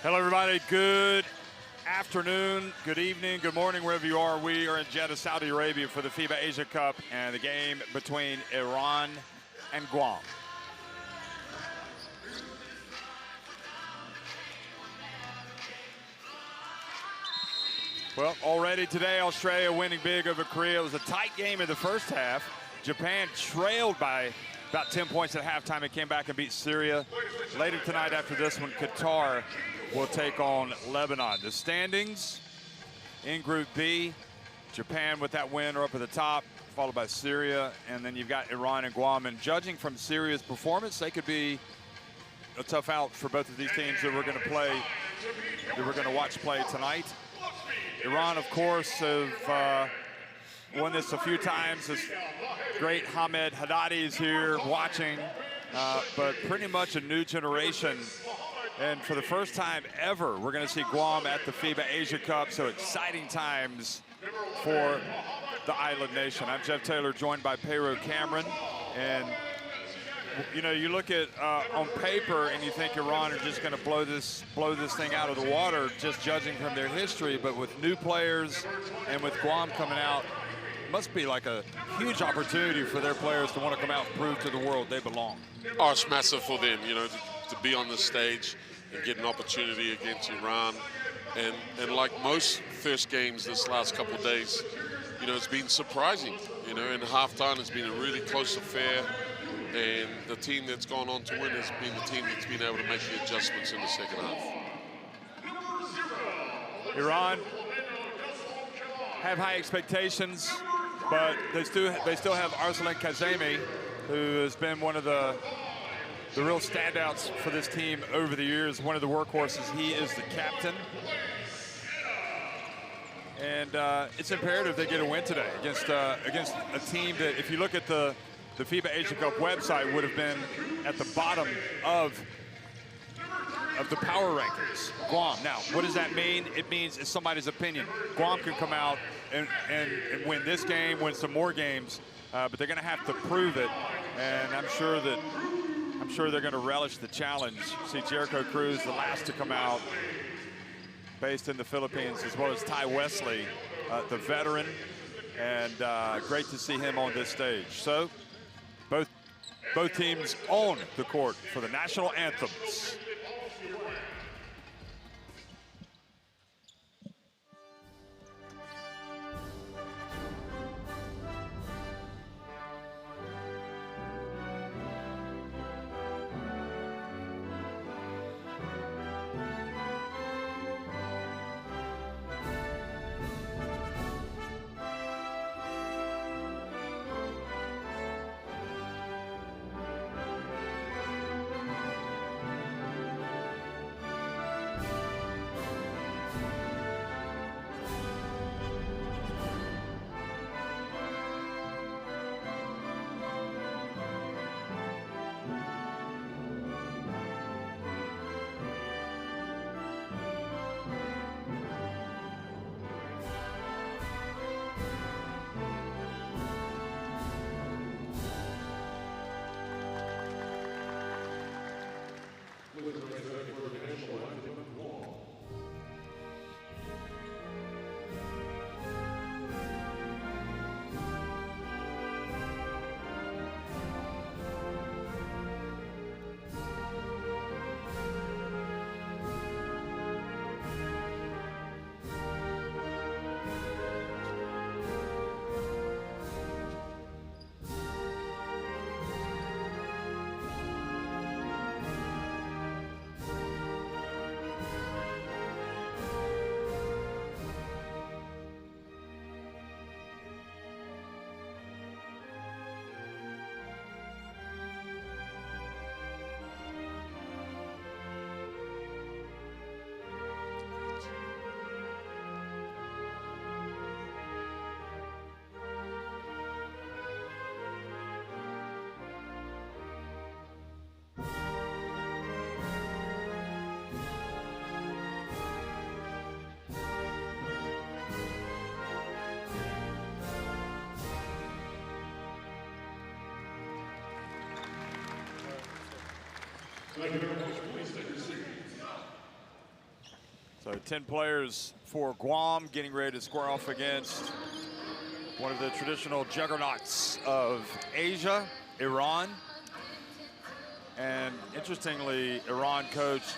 Hello, everybody. Good afternoon, good evening, good morning, wherever you are. We are in Jeddah, Saudi Arabia for the FIBA Asia Cup and the game between Iran and Guam. Well, already today, Australia winning big over Korea. It was a tight game in the first half. Japan trailed by about 10 points at halftime and came back and beat Syria. Later tonight after this one, Qatar will take on Lebanon. The standings in Group B, Japan with that win are up at the top, followed by Syria, and then you've got Iran and Guam. And judging from Syria's performance, they could be a tough out for both of these teams that we're going to play, that we're going to watch play tonight. Iran, of course, have won this a few times. This great Hamed Haddadi is here watching, but pretty much a new generation. And for the first time ever, we're going to see Guam at the FIBA Asia Cup. So exciting times for the island nation. I'm Jeff Taylor, joined by Pero Cameron. And, you know, you look at on paper and you think Iran are just going to blow this thing out of the water, just judging from their history. But with new players and with Guam coming out, it must be like a huge opportunity for their players to want to come out and prove to the world they belong. Oh, it's massive for them, you know, to be on the stage and get an opportunity against Iran. And like most first games this last couple of days, you know, it's been surprising. You know, in halftime it's been a really close affair. And the team that's gone on to win has been the team that's been able to make the adjustments in the second half. Iran have high expectations, but they still have Arslan Kazemi, who has been one of the real standouts for this team over the years, one of the workhorses. He is the captain. And it's imperative they get a win today against a team that, if you look at the FIBA Asia Cup website, would have been at the bottom of the power rankings. Guam. Now, what does that mean? It means it's somebody's opinion. Guam can come out and win this game, win some more games, but they're going to have to prove it. And I'm sure they're going to relish the challenge. See Jericho Cruz, the last to come out, based in the Philippines, as well as Ty Wesley, the veteran, and great to see him on this stage. So both teams on the court for the national anthems. So 10 players for Guam getting ready to square off against one of the traditional juggernauts of Asia, Iran. And interestingly, Iran coached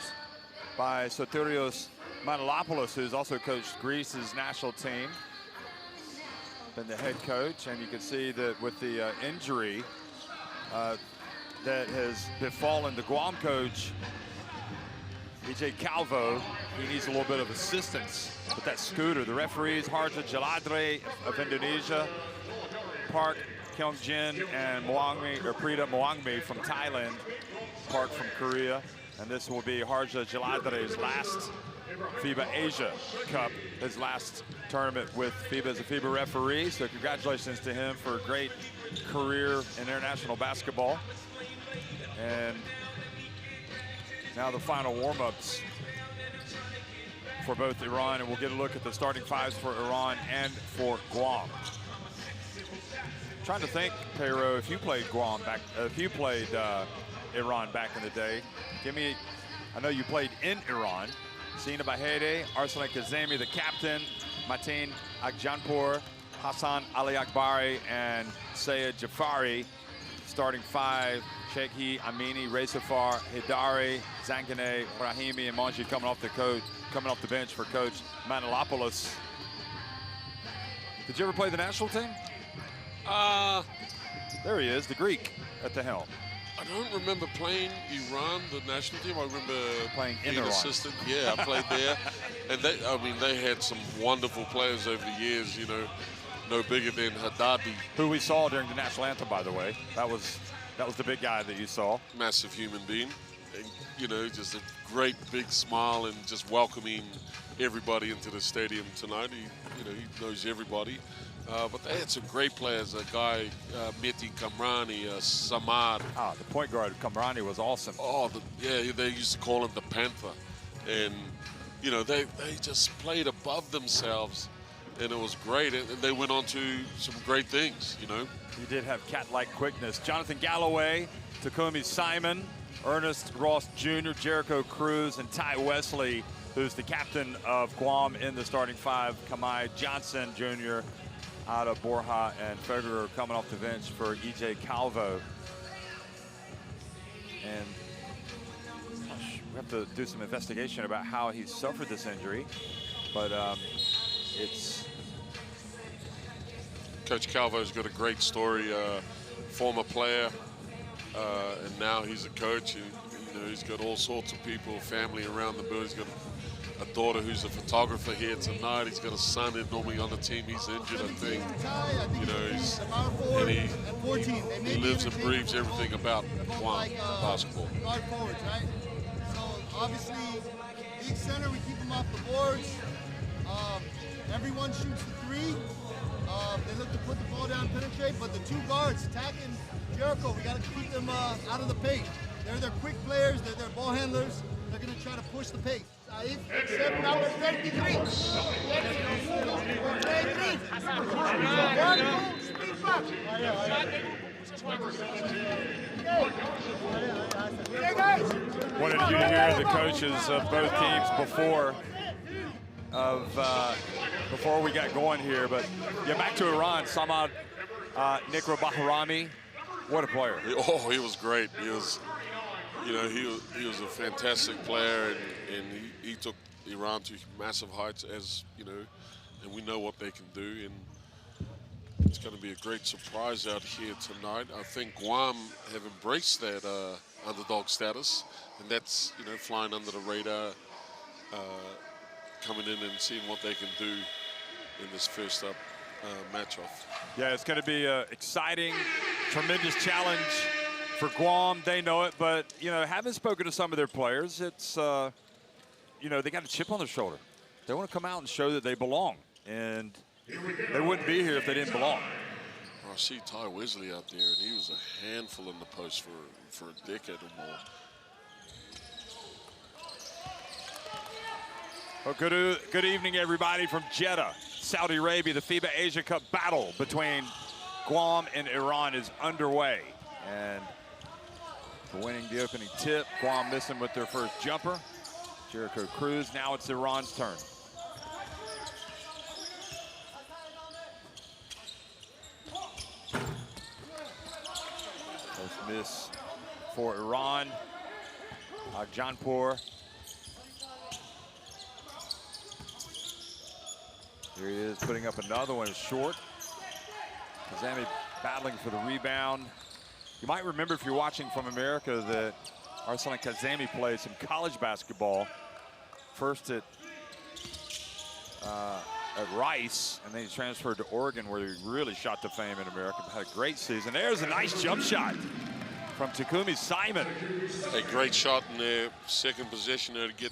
by Sotirios Manolopoulos, who's also coached Greece's national team, been the head coach. And you can see that with the injury that has befallen the Guam coach, EJ Calvo, he needs a little bit of assistance with that scooter. The referees, Harja Jaladre of Indonesia, Park Kyung-jin and Prita Moangmi from Thailand, Park from Korea. And this will be Harja Jaladre's last FIBA Asia Cup, his last tournament with FIBA as a FIBA referee. So congratulations to him for a great career in international basketball. And now the final warm-ups for both Iran, and we'll get a look at the starting fives for Iran and for Guam. Trying to think, Pero, if you played Iran back in the day, give me, I know you played in Iran. Sina Bahede, Arslan Kazemi, the captain, Mateen Agjanpour, Hassan Ali Akbari, and Sayed Jafari. Starting five, Sheikhi Amini, Resafar, Hidari, Zangane, Brahimi, and Monji coming off the bench for Coach Manolopoulos. Did you ever play the national team? There he is, the Greek at the helm. I don't remember playing Iran, the national team. I remember playing in being Iran. Assistant. Yeah, I played there. And they had some wonderful players over the years, you know, no bigger than Haddadi. Who we saw during the national anthem, by the way. That was the big guy that you saw. Massive human being. And, you know, just a great big smile and just welcoming everybody into the stadium tonight. He knows everybody. But they had some great players. A guy, Mehdi Kamrani, Samad. The point guard, Kamrani, was awesome. Yeah, they used to call him the Panther. And, you know, they just played above themselves. And it was great. And they went on to some great things, you know. You did have cat-like quickness. Jonathan Galloway, Takumi Simon, Ernest Ross Jr., Jericho Cruz, and Ty Wesley, who's the captain of Guam in the starting five. Kamai Johnson Jr., out of Borja, and Federer coming off the bench for EJ Calvo. And we have to do some investigation about how he suffered this injury. But Coach Calvo's got a great story. Former player, and now he's a coach. He's got all sorts of people, family around the building. He's got a daughter who's a photographer here tonight. He's got a son in normally on the team. He's injured, I think. He lives and breathes everything about Guam basketball. Guard forwards, right? So obviously, big center, we keep them off the boards. Everyone shoots the three. They look to put the ball down, penetrate, but the two guards attacking Jericho, we got to keep them out of the paint. They're quick players, they're ball handlers. They're going to try to push the pace. Saif, number 33. Wanted you to hear the coaches of both teams before we got going here. But yeah, back to Iran, Samad Nikra Bahrami. What a player. He was great. He was a fantastic player, and he took Iran to massive heights, as you know, and we know what they can do. And it's going to be a great surprise out here tonight. I think Guam have embraced that underdog status, and that's, you know, flying under the radar, coming in and seeing what they can do in this first up match-off. Yeah, it's going to be an exciting, tremendous challenge for Guam. They know it, but, you know, having spoken to some of their players, it's, you know, they got a chip on their shoulder. They want to come out and show that they belong, and they wouldn't be here if they didn't belong. I see Ty Wesley out there, and he was a handful in the post for a decade or more. Well, good evening, everybody, from Jeddah, Saudi Arabia. The FIBA Asia Cup battle between Guam and Iran is underway. And winning the opening tip, Guam missing with their first jumper. Jericho Cruz. Now it's Iran's turn. First miss for Iran. Agjanpour. Here he is putting up another one short. Kazemi battling for the rebound. You might remember if you're watching from America that Arslan Kazemi played some college basketball. First at Rice, and then he transferred to Oregon where he really shot to fame in America. Had a great season. There's a nice jump shot from Takumi Simon. A great shot in their second possession there to get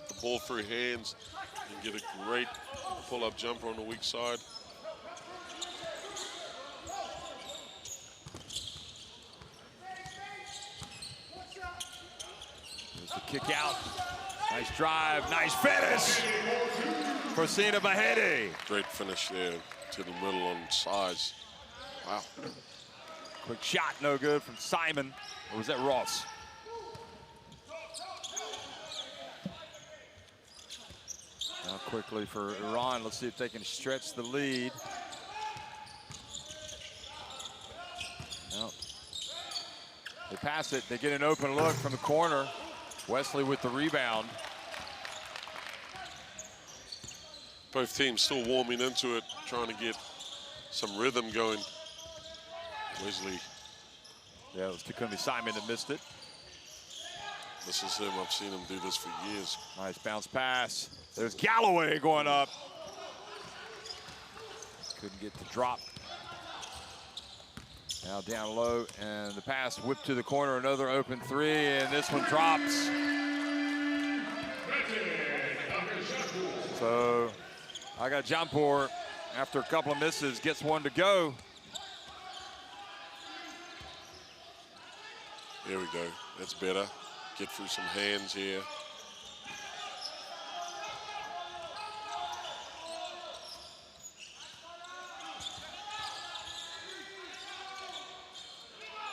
the ball through hands and get a great pull-up jumper on the weak side. There's the kick out. Nice drive, nice finish for Sina Bahedi. Great finish there to the middle on size. Wow. Quick shot, no good from Simon. Or was that Ross? Now quickly for Iran. Let's see if they can stretch the lead. No. They pass it. They get an open look from the corner. Wesley with the rebound. Both teams still warming into it, trying to get some rhythm going. Wesley. Yeah, it was Takumi Simon that missed it. This is him. I've seen him do this for years. Nice bounce pass. There's Galloway going up. Couldn't get the drop. Now down low, and the pass whipped to the corner. Another open three, and this one drops. So I got Agjanpour, after a couple of misses, gets one to go. There we go. That's better. Get through some hands here.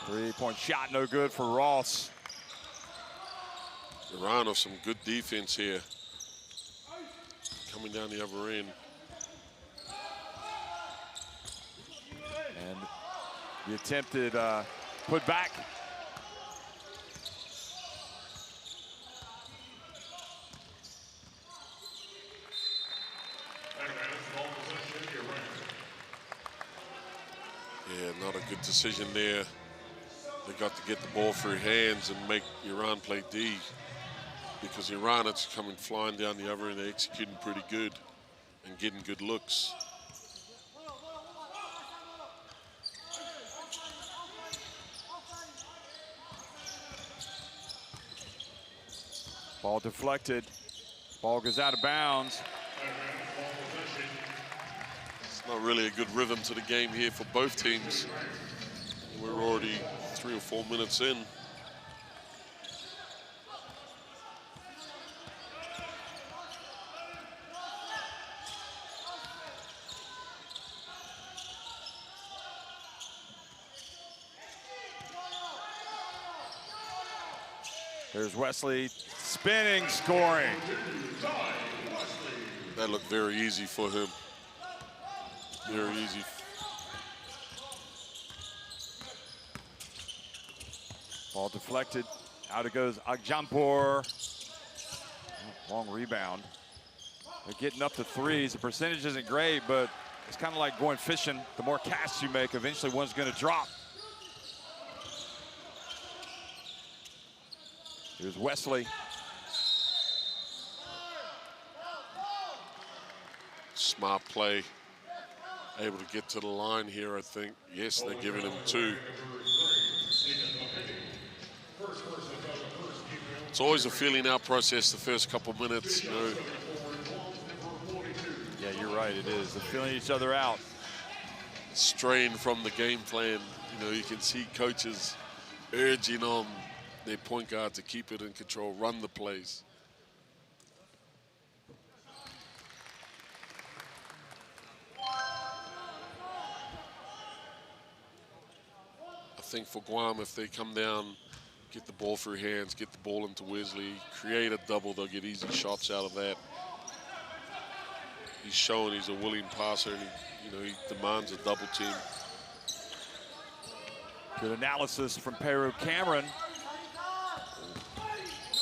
Three-point shot, no good for Ross. Iran with some good defense here. Coming down the other end. And the attempted put back. Yeah, not a good decision there. They got to get the ball through hands and make Iran play D, because Iran is coming flying down the other end. They're executing pretty good and getting good looks. Ball deflected. Ball goes out of bounds. It's not really a good rhythm to the game here for both teams. We're already 3 or 4 minutes in. There's Wesley spinning, scoring. That looked very easy for him. Very easy. Ball deflected. Out it goes Agjanpour. Long rebound. They're getting up to threes. The percentage isn't great, but it's kind of like going fishing. The more casts you make, eventually one's going to drop. Here's Wesley. Smart play. Able to get to the line here, I think. Yes, they're giving him 2. It's always a feeling out process the first couple minutes, you know. Yeah, you're right, it is. They're feeling each other out. Strain from the game plan. You know, you can see coaches urging on their point guard to keep it in control, run the plays. I think for Guam, if they come down get the ball through hands, get the ball into Wesley, create a double. They'll get easy shots out of that. He's shown he's a willing passer, and he demands a double team. Good analysis from Peru. Cameron.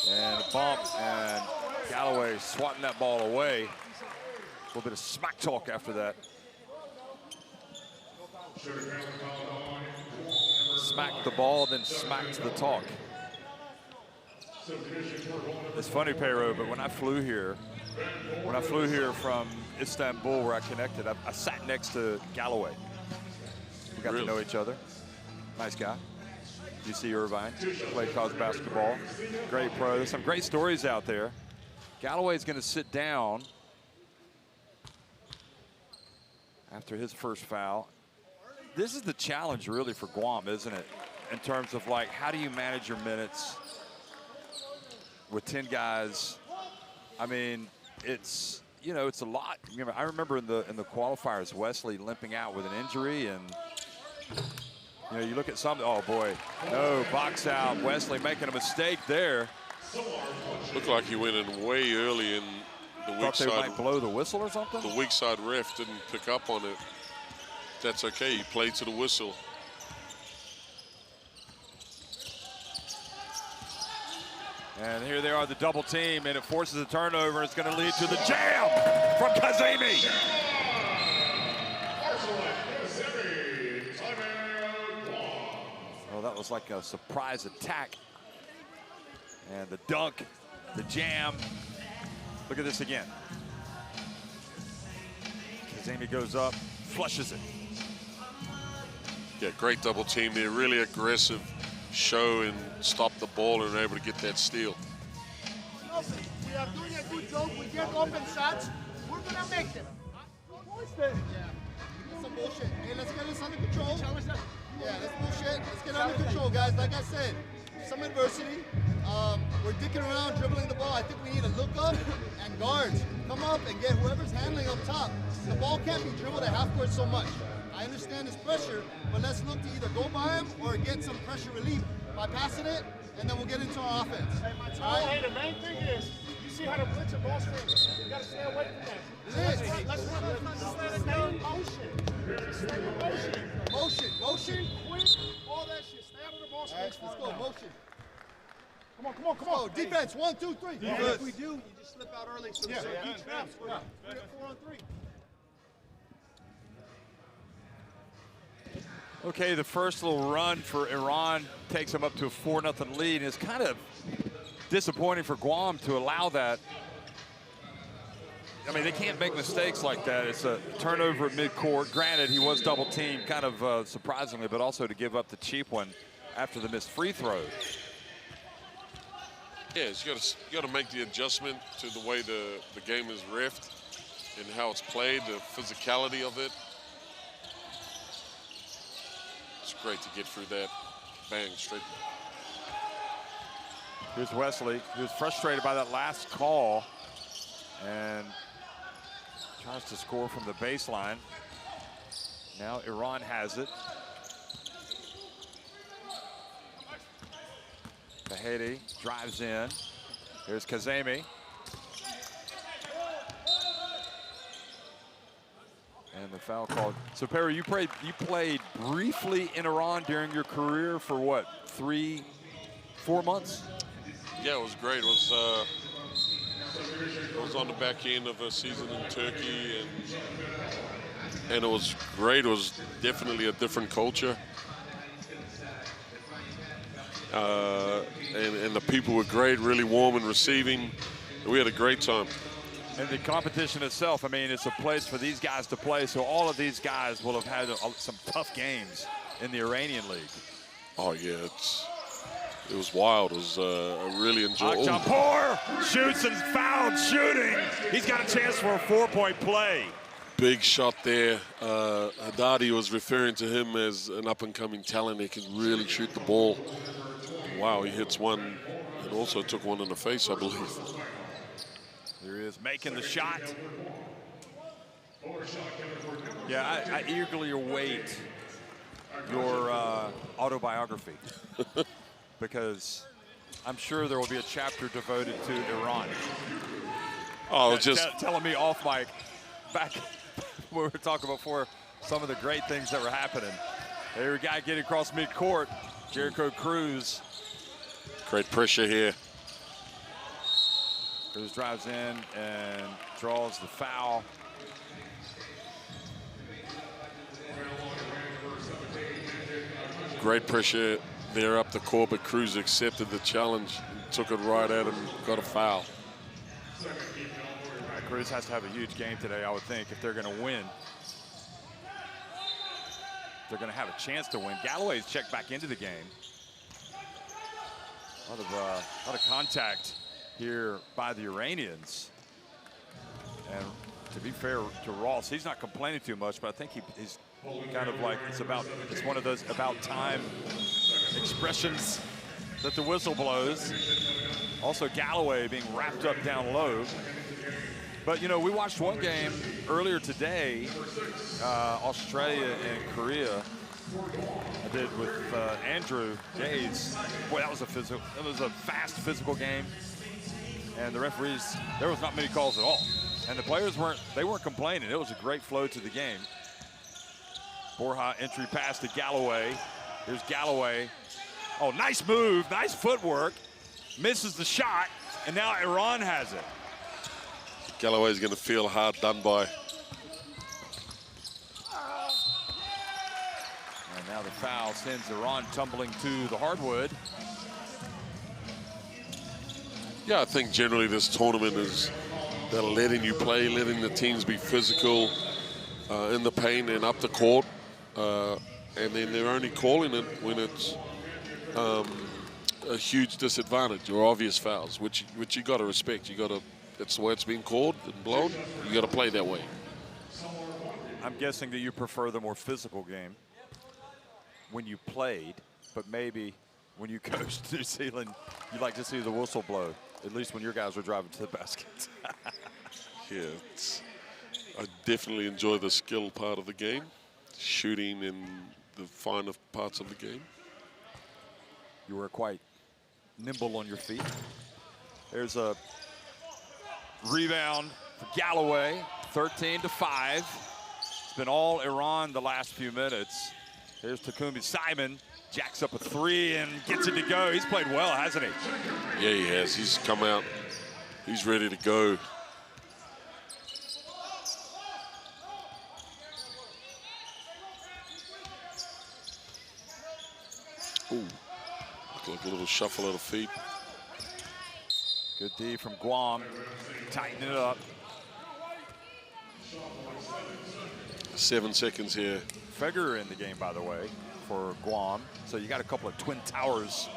And a bump, and Galloway swatting that ball away. A little bit of smack talk after that. Smacked the ball, then smacked the talk. It's funny, Peru, but when I flew here from Istanbul, where I connected, I sat next to Galloway. We got to know each other. Nice guy. UC Irvine, played college basketball. Great pro. There's some great stories out there. Galloway's going to sit down after his first foul. This is the challenge really for Guam, isn't it? In terms of like, how do you manage your minutes with 10 guys? I mean, it's a lot. I remember in the qualifiers, Wesley limping out with an injury, and you look at some. Oh boy, no, box out. Wesley making a mistake there. Looked like he went in way early, in the weak Thought they side. might blow the whistle or something. The weak side ref didn't pick up on it. That's okay. He played to the whistle. And here they are, the double team, and it forces a turnover. It's going to lead to the jam from Kazemi. Oh, that was like a surprise attack. And the dunk, the jam. Look at this again. Kazemi goes up, flushes it. Yeah, great double team there. Really aggressive show and stop the ball and able to get that steal. We are doing a good job. We get open shots. We're going to make them. Yeah. Some bullshit. Hey, let's get this under control. Yeah, that's bullshit. Let's get it under control, guys. Like I said, some adversity. We're dicking around, dribbling the ball. I think we need to look up and guards come up and get whoever's handling up top. The ball can't be dribbled at half court so much. I understand this pressure, but let's look to either go by him or get some pressure relief by passing it, and then we'll get into our offense. Hey, the main thing is, you see how the blitz and ball screens. You got to stay away from that. Let's stay in motion. Motion. Quick, all that shit. Stay out of the ball screens. Let's go, motion. Come on. Defense, 1, 2, 3. If we do, you just slip out early. So beat traps. We're 4 on 3. Okay, the first little run for Iran takes them up to a 4-0 lead. And it's kind of disappointing for Guam to allow that. I mean, they can't make mistakes like that. It's a turnover at midcourt. Granted, he was double teamed, kind of surprisingly, but also to give up the cheap one after the missed free throw. Yeah, you got to make the adjustment to the way the game is reffed and how it's played, the physicality of it. It's great to get through that. Bang, straight. Here's Wesley. He was frustrated by that last call and tries to score from the baseline. Now Iran has it. Bahedi drives in. Here's Kazemi. And the foul called. So Perry, you played briefly in Iran during your career for what, 3-4 months? Yeah, it was great. It was on the back end of a season in Turkey, and it was great. It was definitely a different culture. And the people were great, really warm and receiving. We had a great time. And the competition itself, I mean, it's a place for these guys to play, so all of these guys will have had some tough games in the Iranian league. Oh, yeah, it was wild. It was really enjoyable. Akjapour shoots and fouled shooting. He's got a chance for a 4-point play. Big shot there. Haddadi was referring to him as an up-and-coming talent. He can really shoot the ball. Wow, he hits one and also took one in the face, I believe. There he is making the shot. Yeah, I eagerly await your autobiography. because I'm sure there will be a chapter devoted to Iran. Oh, just telling me off mic back when we were talking before some of the great things that were happening. There we got getting across midcourt. Jericho Cruz. great pressure here. Cruz drives in and draws the foul. Great pressure there up the court, but Cruz accepted the challenge, took it right at him, got a foul. Cruz has to have a huge game today, I would think, if they're going to win. They're going to have a chance to win. Galloway's checked back into the game. A lot of contact here by the Iranians. And to be fair to Ross, he's not complaining too much, but I think he's kind of like, it's one of those about time expressions that the whistle blows. Also Galloway being wrapped up down low. But you know, we watched one game earlier today, Australia and Korea. I did with Andrew Gaze. Boy, that was a fast physical game. And the referees, there was not many calls at all. And the players weren't complaining. It was a great flow to the game. Borja entry pass to Galloway. Here's Galloway. Oh, nice move, nice footwork. Misses the shot, and now Iran has it. Galloway's going to feel hard done by. And now the foul sends Iran tumbling to the hardwood. Yeah, I think generally this tournament is they're letting you play, letting the teams be physical in the paint and up the court. And then they're only calling it when it's a huge disadvantage or obvious fouls, which you got to respect. That's the way it's being called and blown. You got to play that way. I'm guessing that you prefer the more physical game when you played, but maybe when you coached New Zealand, you'd like to see the whistle blow, at least when your guys were driving to the basket. Yeah, I definitely enjoy the skill part of the game, shooting and the finer parts of the game. You were quite nimble on your feet. There's a rebound for Galloway, 13-5. It's been all Iran the last few minutes. Here's Takumi Simon, jacks up a three and gets it to go. He's played well, hasn't he? Yeah, he has. He's come out. He's ready to go. Ooh, like a little shuffle of the feet. Good D from Guam, tightening it up. 7 seconds here. Feger in the game, by the way, for Guam. So you got a couple of twin towers,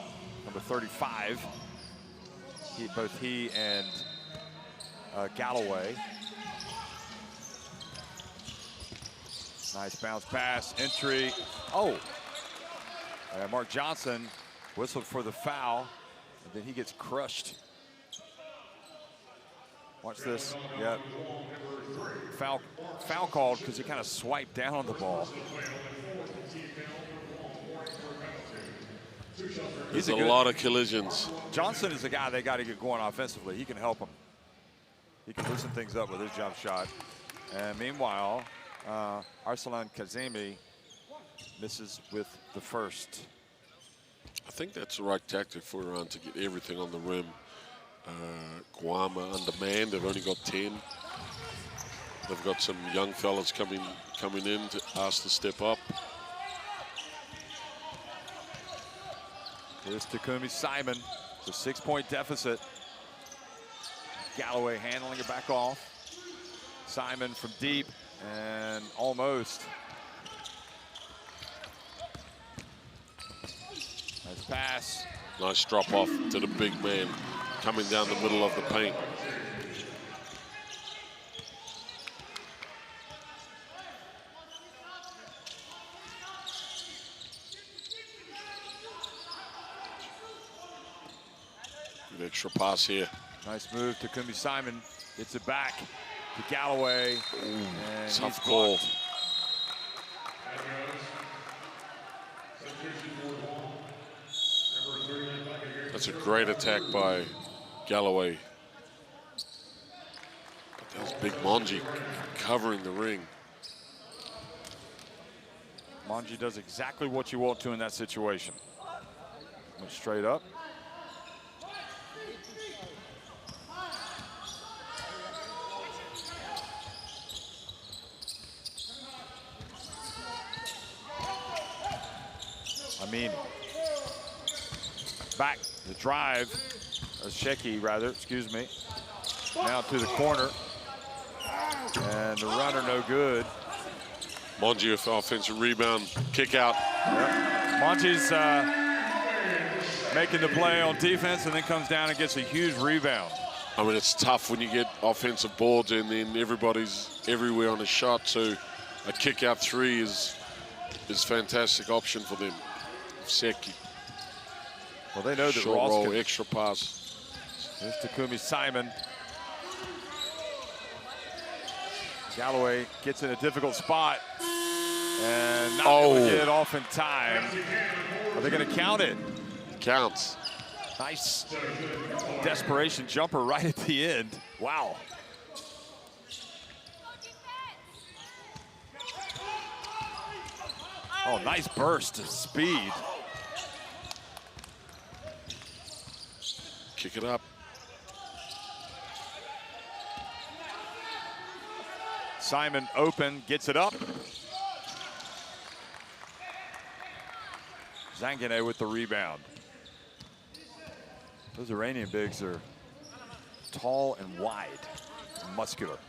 number 35. Both he and Galloway. Nice bounce pass, entry. Oh, Mark Johnson whistled for the foul, and then he gets crushed. Watch this. Yep. Foul called because he kind of swiped down on the ball. There's a lot of collisions. Johnson is the guy they got to get going offensively. He can help them. He can loosen things up with his jump shot. And meanwhile, Arslan Kazemi misses with the first. I think that's the right tactic for Iran to get everything on the rim. Guam are undermanned. They've only got 10. They've got some young fellas coming in to ask to step up. Here's Takumi Simon. It's a 6-point deficit. Galloway handling it back off. Simon from deep and almost. Nice pass. Nice drop off to the big man coming down the middle of the paint. Good extra pass here. Nice move. Takumi Simon gets it back to Galloway. And tough call. That's a great attack by Galloway. But that was big Monji covering the ring. Monji does exactly what you want to in that situation. Went straight up. I mean, back the drive, Sheki rather, excuse me. Now to the corner. And the runner no good. Monji with offensive rebound, kick out. Yep. Monji's making the play on defense and then comes down and gets a huge rebound. I mean, it's tough when you get offensive boards and then everybody's everywhere on a shot. So a kick out three is fantastic option for them. Seki. Well, they know that short Ross roll, can. extra pass. Here's Takumi Simon. Galloway gets in a difficult spot and not going to get it off in time. Are they going to count it? Counts. Nice desperation jumper right at the end. Wow. Oh, nice burst of speed. Kick it up. Simon open, gets it up. Zanganeh with the rebound. Those Iranian bigs are tall and wide, and muscular.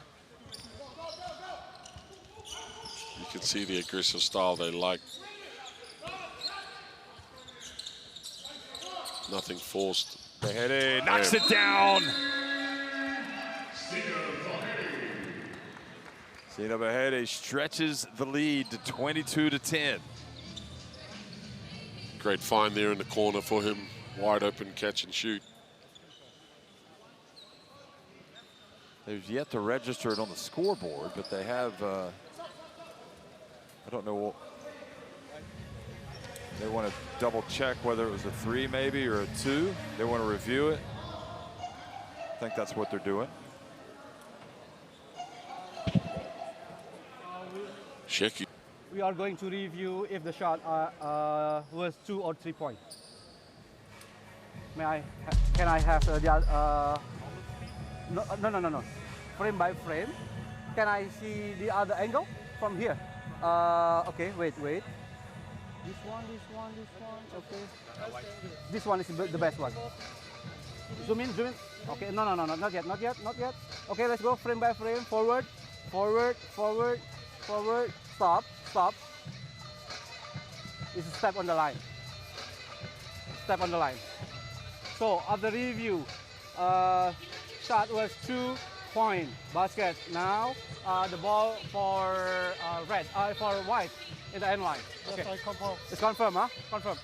You can see the aggressive style they like. Nothing forced. Behede knocks it down. Sina Behede stretches the lead to 22-10. Great find there in the corner for him. Wide open catch and shoot. They've yet to register it on the scoreboard, but they have, I don't know, they want to double check whether it was a 3 maybe or a 2. They want to review it. I think that's what they're doing. Sheki. We are going to review if the shot was 2 or 3 points. Can I have no. Frame by frame. Can I see the other angle from here? Okay, wait. This one. Okay. This one is the best one. Zoom in. Okay, no, not yet. Okay, let's go frame by frame. Forward. Stop. It's a step on the line. So after review, shot was 2 point basket. Now the ball for for white in the end line. Okay. It's confirmed, huh? Confirmed.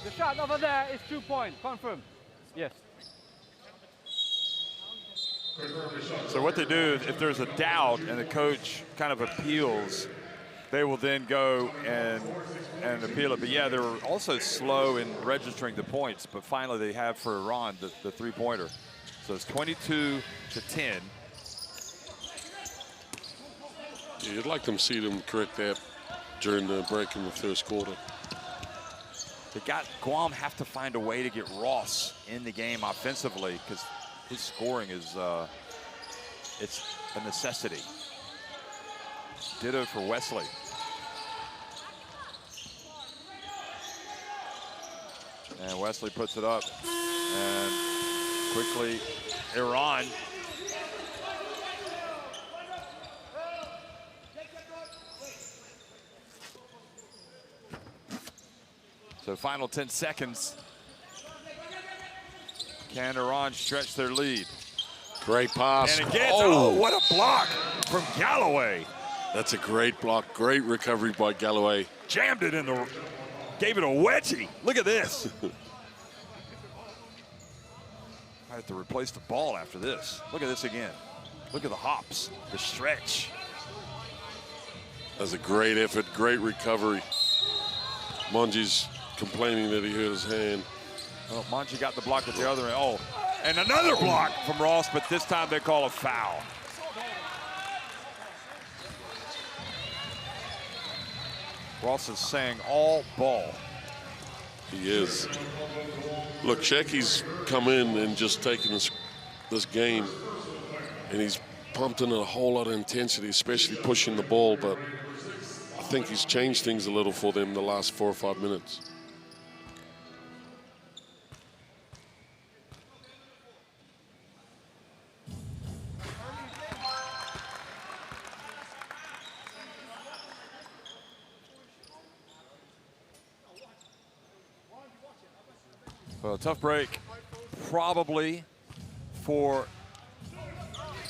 The shot over there is 2 point. Confirmed. Yes. So what they do, if there's a doubt and the coach kind of appeals, they will then go and appeal it. But yeah, they were also slow in registering the points, but finally they have for Iran the 3-pointer. So it's 22-10. Yeah, you'd like to see them correct that during the break in the first quarter. Guam have to find a way to get Ross in the game offensively because his scoring is it's a necessity. Ditto for Wesley. And Wesley puts it up. And quickly, Iran. So final 10 seconds. Can Iran stretch their lead? Great pass. And it gets, oh, what a block from Galloway. That's a great block. Great recovery by Galloway. Jammed it in the, gave it a wedgie. Look at this. I have to replace the ball after this. Look at this again. Look at the hops, the stretch. That's a great effort, great recovery. Monji's complaining that he hurt his hand. Well, Monji got the block at the other end. Oh, and another block from Ross, but this time they call a foul. Ross is saying all ball. He is. Look, Shecky's come in and just taken this game, and he's pumped in a whole lot of intensity, especially pushing the ball, but I think he's changed things a little for them the last 4 or 5 minutes. Well, tough break, probably for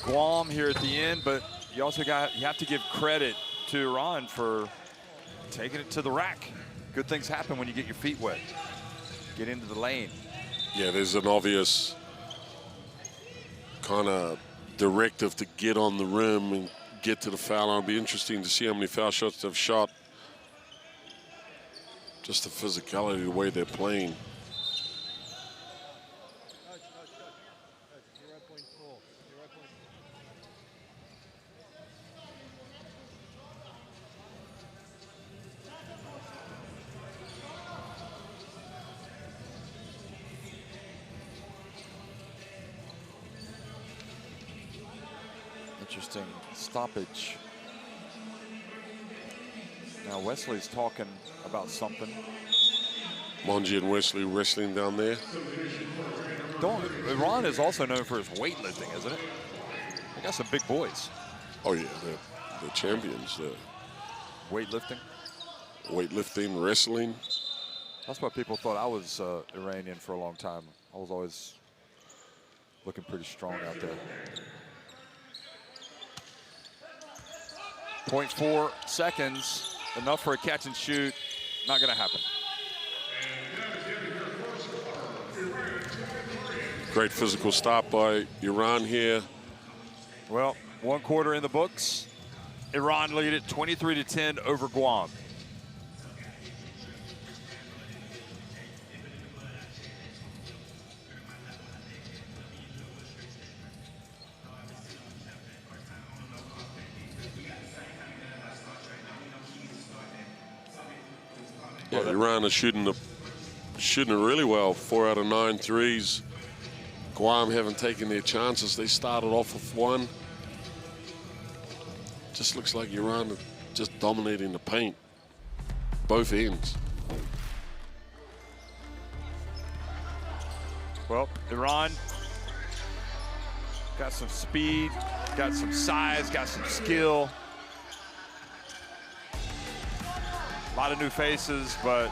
Guam here at the end, but you have to give credit to Iran for taking it to the rack. Good things happen when you get your feet wet. Get into the lane. Yeah, there's an obvious kind of directive to get on the rim and get to the foul line. It'll be interesting to see how many foul shots they've shot. Just the physicality, the way they're playing. Interesting stoppage. Now Wesley's talking about something. Monji and Wesley wrestling down there. Iran is also known for his weightlifting, isn't it? They got some big boys. Oh yeah, they're champions. Weightlifting? Weightlifting, wrestling. That's why people thought I was Iranian for a long time. I was always looking pretty strong out there. 0.4 seconds, enough for a catch and shoot. Not going to happen. Great physical stop by Iran here. Well, 1 quarter in the books. Iran lead it 23-10 over Guam. Yeah, Iran is shooting it really well. 4 out of 9 threes. Guam haven't taken their chances. They started off with 1. Just looks like Iran are just dominating the paint, both ends. Well, Iran got some speed, got some size, got some skill. A lot of new faces, but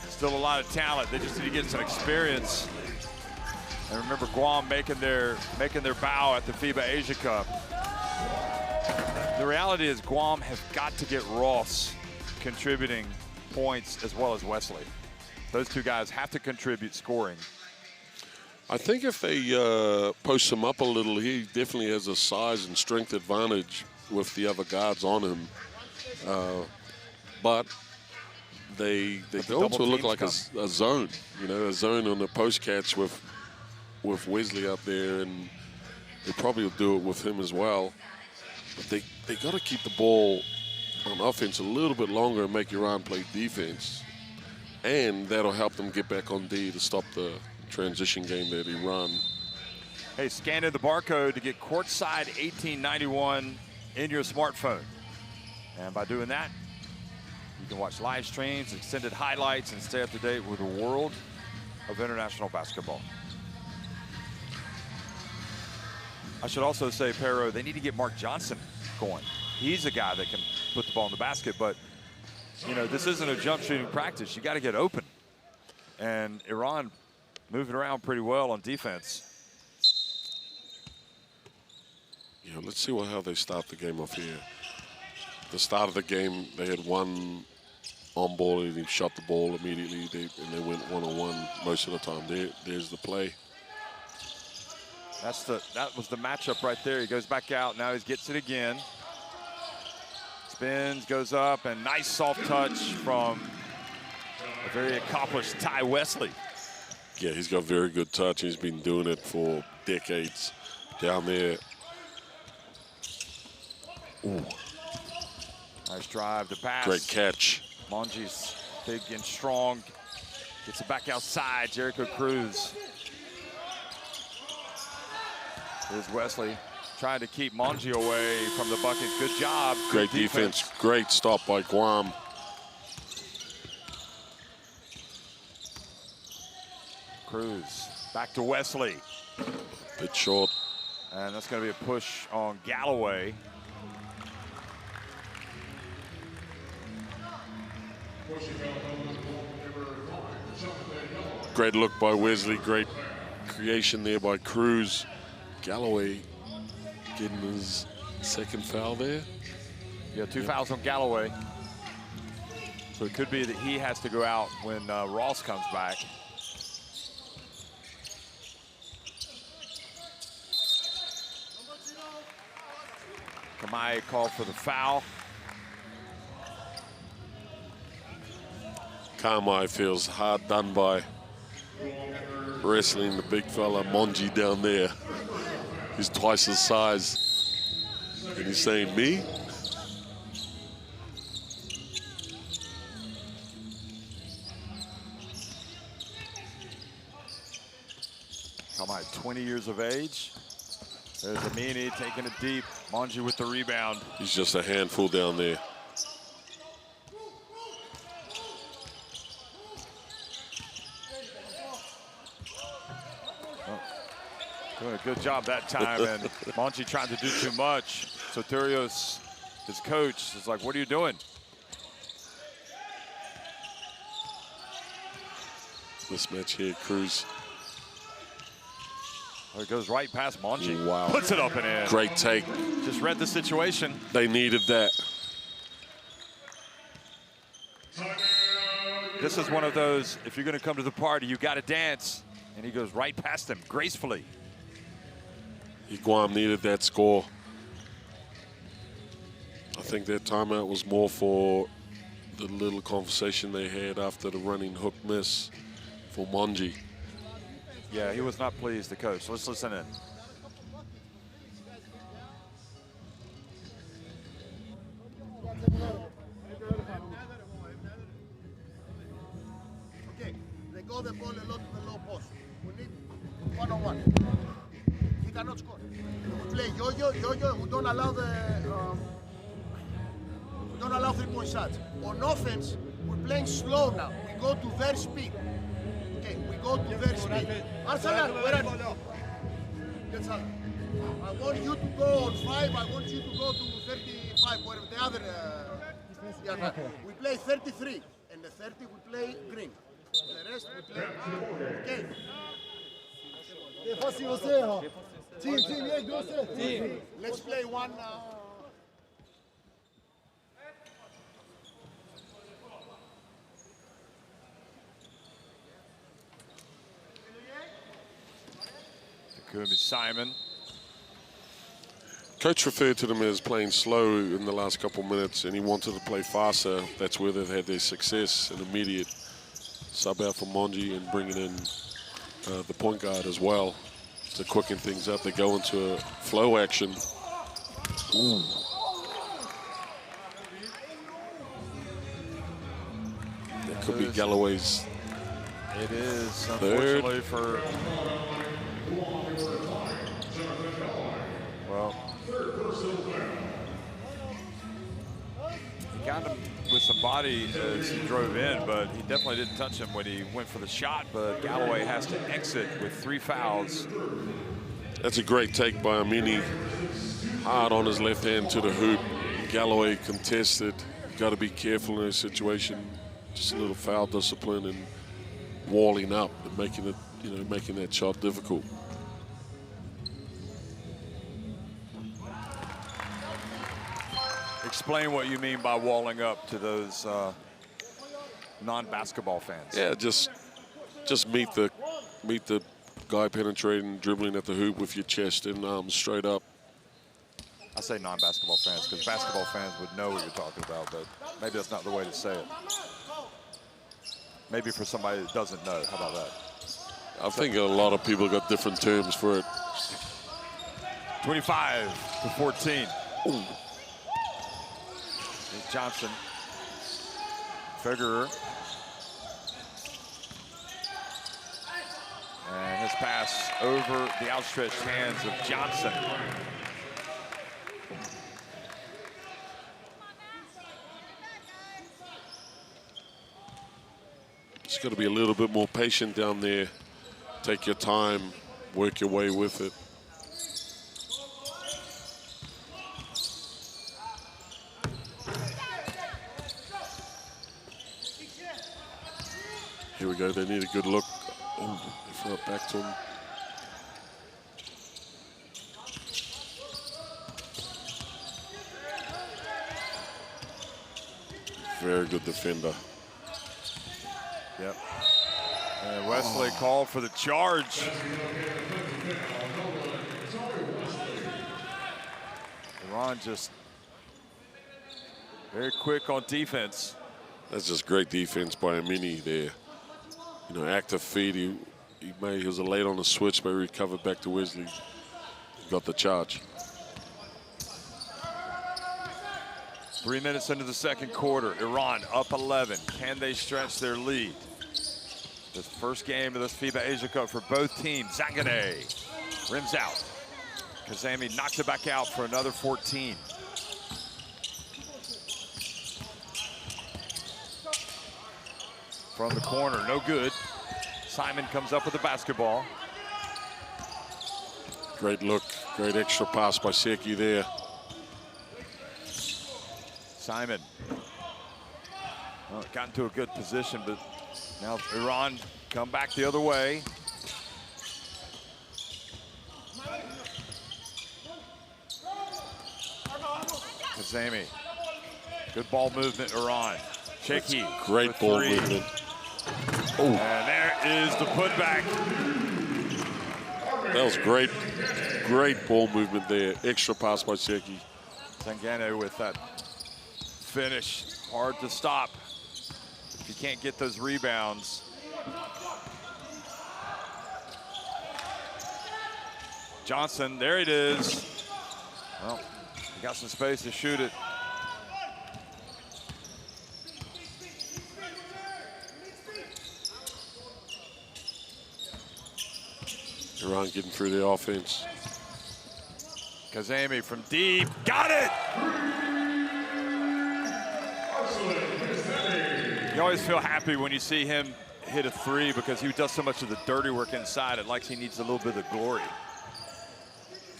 still a lot of talent. They just need to get some experience. And remember Guam making their bow at the FIBA Asia Cup. The reality is Guam has got to get Ross contributing points as well as Wesley. Those two guys have to contribute scoring. I think if they post him up a little, he definitely has a size and strength advantage with the other guards on him. But they go to look like a zone, a zone on the post catch with Wesley up there, and they probably will do it with him as well. But they got to keep the ball on offense a little bit longer and make Iran play defense, and that'll help them get back on D to stop the transition game that Iran. Hey, scan in the barcode to get courtside 1891 in your smartphone, and by doing that, you can watch live streams, extended highlights, and stay up to date with the world of international basketball. I should also say, Pero, they need to get Mark Johnson going. He's a guy that can put the ball in the basket, but, this isn't a jump shooting practice. You got to get open. And Iran moving around pretty well on defense. Yeah, let's see how they start the game off here. The start of the game, they had 1 on ball and he shot the ball immediately, and they went 1-on-1 most of the time. There's the play. That was the matchup right there. He goes back out. Now he gets it again. Spins, goes up, and nice soft touch from a very accomplished Ty Wesley. Yeah, he's got very good touch. He's been doing it for decades down there. Ooh. Nice drive to pass. Great catch. Monji's big and strong. Gets it back outside. Jericho Cruz. Here's Wesley trying to keep Monji away from the bucket. Good job. Great defense. Great stop by Guam. Cruz back to Wesley. Bit short. And that's going to be a push on Galloway. Great look by Wesley. Great creation there by Cruz. Galloway getting his second foul there. Yeah, two fouls on Galloway. So it could be that he has to go out when Ross comes back. Kamai called for the foul. Kamai feels hard done by, wrestling the big fella Monji down there. He's twice his size. And he's saying, me? Kamai, 20 years of age. There's Amini taking it deep. Monji with the rebound. He's just a handful down there. Doing a good job that time, and Monji trying to do too much. Sotirios, his coach, is like, what are you doing? This match here, Cruz. It goes right past Monji. Wow. Puts it up and in. Great take. Just read the situation. They needed that. This is one of those, if you're going to come to the party, you got to dance. And he goes right past him gracefully. Guam needed that score. I think that timeout was more for the little conversation they had after the running hook miss for Monji. Yeah, he was not pleased, the coach. Let's listen in. Okay, they go the ball a lot to the low post. We need one-on-one. He cannot score. We play yo-yo. We don't allow we don't allow three-point shots. On offense, we're playing slow now. We go to their speed. Okay, we go to their speed. Arsalan, where are you? That's all. I want you to go on 5. I want you to go to 35. Where the other? We play 33, and the 30 we play green. The rest we play. Okay. Let's play one. Takumi Simon. Coach referred to them as playing slow in the last couple minutes, and he wanted to play faster. That's where they've had their success. An immediate sub out for Monji and bringing in the point guard as well to quicken things up. They go into a flow action. Ooh. That could be Galloway's. It is, unfortunately, for, well, he got him with some body as he drove in, but he definitely didn't touch him when he went for the shot. But Galloway has to exit with 3 fouls. That's a great take by Amini. Hard on his left hand to the hoop. Galloway contested. Got to be careful in this situation. Just a little foul discipline and walling up and making it, making that shot difficult. Explain what you mean by walling up to those non-basketball fans. Yeah, just meet the guy penetrating, dribbling at the hoop with your chest and arms straight up. I say non-basketball fans because basketball fans would know what you're talking about, but maybe that's not the way to say it. Maybe for somebody that doesn't know. How about that? I think a lot of people got different terms for it. 25-14. Ooh. Johnson. Figueroa. And his pass over the outstretched hands of Johnson. Just got to be a little bit more patient down there. Take your time, work your way with it. Here we go, they need a good look. Oh, they throw it back to him. Very good defender. Yep. And Wesley called for the charge. Iran just very quick on defense. That's just great defense by Amini there. You know, active feet. He was late on the switch, but he recovered back to Wesley. Got the charge. 3 minutes into the second quarter, Iran up 11. Can they stretch their lead? This first game of this FIBA Asia Cup for both teams. Zangane rims out. Kazemi knocks it back out for another 14. From the corner, no good. Simon comes up with the basketball. Great look, great extra pass by Seki there. Simon. Well, got into a good position, but now Iran come back the other way. Kazemi. Good ball movement, Iran. Shaky. Great ball movement. Oh. And there is the putback. That was great, great ball movement there. Extra pass by Seki. Zangane with that finish. Hard to stop if you can't get those rebounds. Johnson, there it is. Well, he got some space to shoot it. Iran getting through the offense. Kazemi from deep, got it! You always feel happy when you see him hit a three because he does so much of the dirty work inside. It likes he needs a little bit of glory.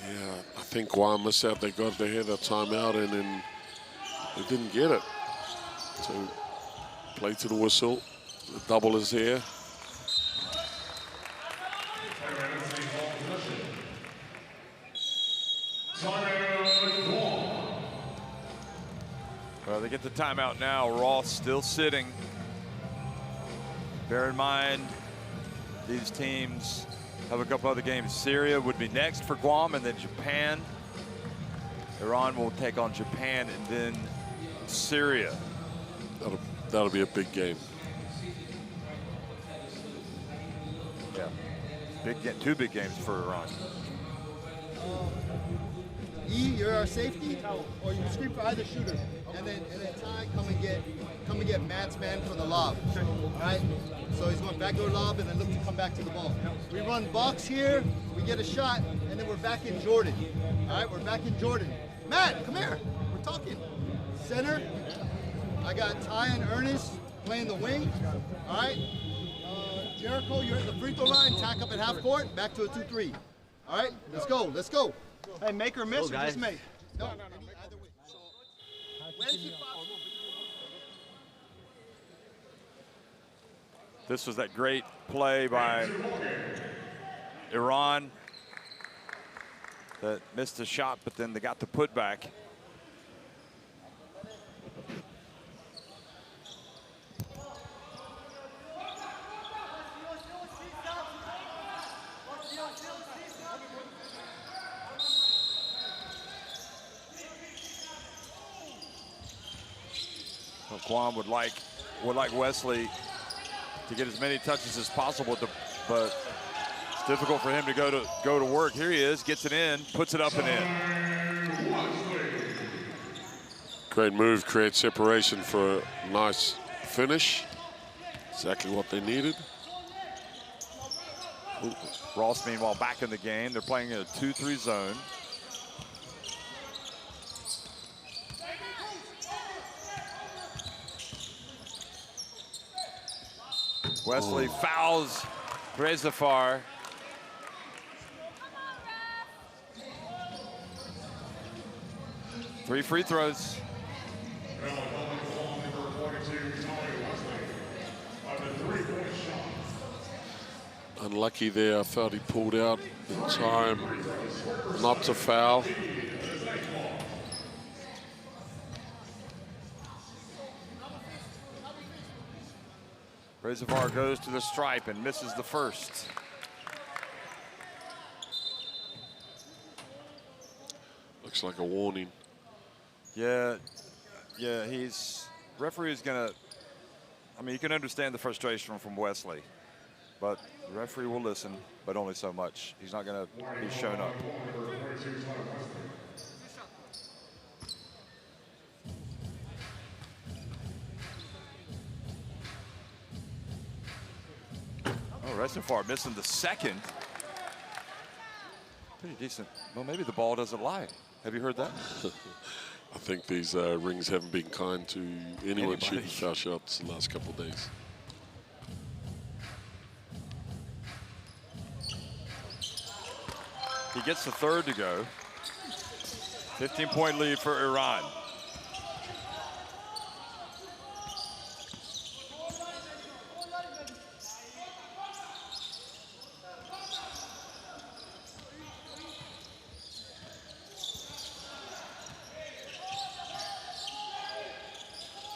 Yeah, I think Guam missed out. They got they had a timeout and then they didn't get it. So play to the whistle. The double is here. Well, they get the timeout now. Ross still sitting. Bear in mind, these teams have a couple other games. Syria would be next for Guam, and then Japan. Iran will take on Japan and then Syria. That'll be a big game. Yeah, two big games for Iran. E, you're our safety, or you screen for either shooter, and then Ty come and get Matt's man for the lob. All right. So he's going backdoor lob and then look to come back to the ball. We run box here, we get a shot, and then we're back in Jordan. All right, we're back in Jordan. Matt, come here. We're talking. Center. I got Ty and Ernest playing the wing. All right. Jericho, you're at the free throw line. Tack up at half court. Back to a 2-3. All right. Let's go. Let's go. Hey, make or miss or just make? No, either way. So, when's he possible? This was that great play by Iran that missed a shot, but then they got the putback. Well, Guam would like Wesley to get as many touches as possible, but it's difficult for him to go to work. Here he is, gets it in, puts it up and in. Great move, create separation for a nice finish. Exactly what they needed. Ooh. Ross, meanwhile, back in the game. They're playing in a 2-3 zone. Wesley fouls Rezafar. Three free throws. Unlucky there. I felt he pulled out in time not to foul. Rezafar goes to the stripe and misses the first. Looks like a warning. Yeah, referee is gonna, I mean, you can understand the frustration from Wesley, but the referee will listen, but only so much. He's not gonna be shown up. Oh, Rezafar missing the second. Pretty decent. Well, maybe the ball doesn't lie. Have you heard that? I think these rings haven't been kind to anyone shooting foul shots the last couple of days. He gets the third to go. 15-point lead for Iran.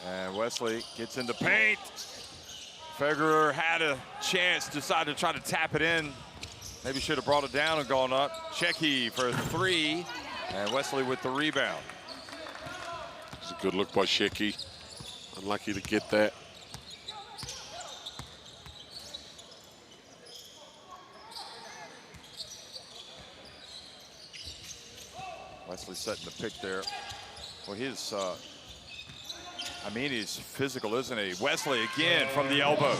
And Wesley gets in the paint. Federer had a chance, decided to try to tap it in. Maybe should have brought it down and gone up. Checky for three, and Wesley with the rebound. It's a good look by Shecky. Unlucky to get that. Wesley setting the pick there. Well, he's physical, isn't he? Wesley again from the elbow.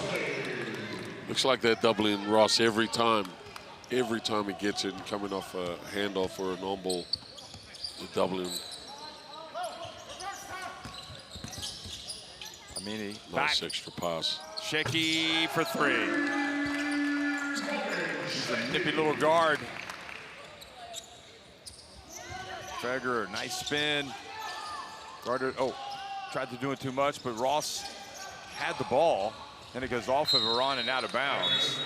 Looks like they're doubling Ross every time. Every time he gets it and coming off a handoff or an on-ball, they're doubling him. Amini Nice back. extra pass. Shecky for three. He's a nippy little guard. Federer, nice spin. Guarded, tried to do it too much, but Ross had the ball. Then it goes off of Iran and out of bounds.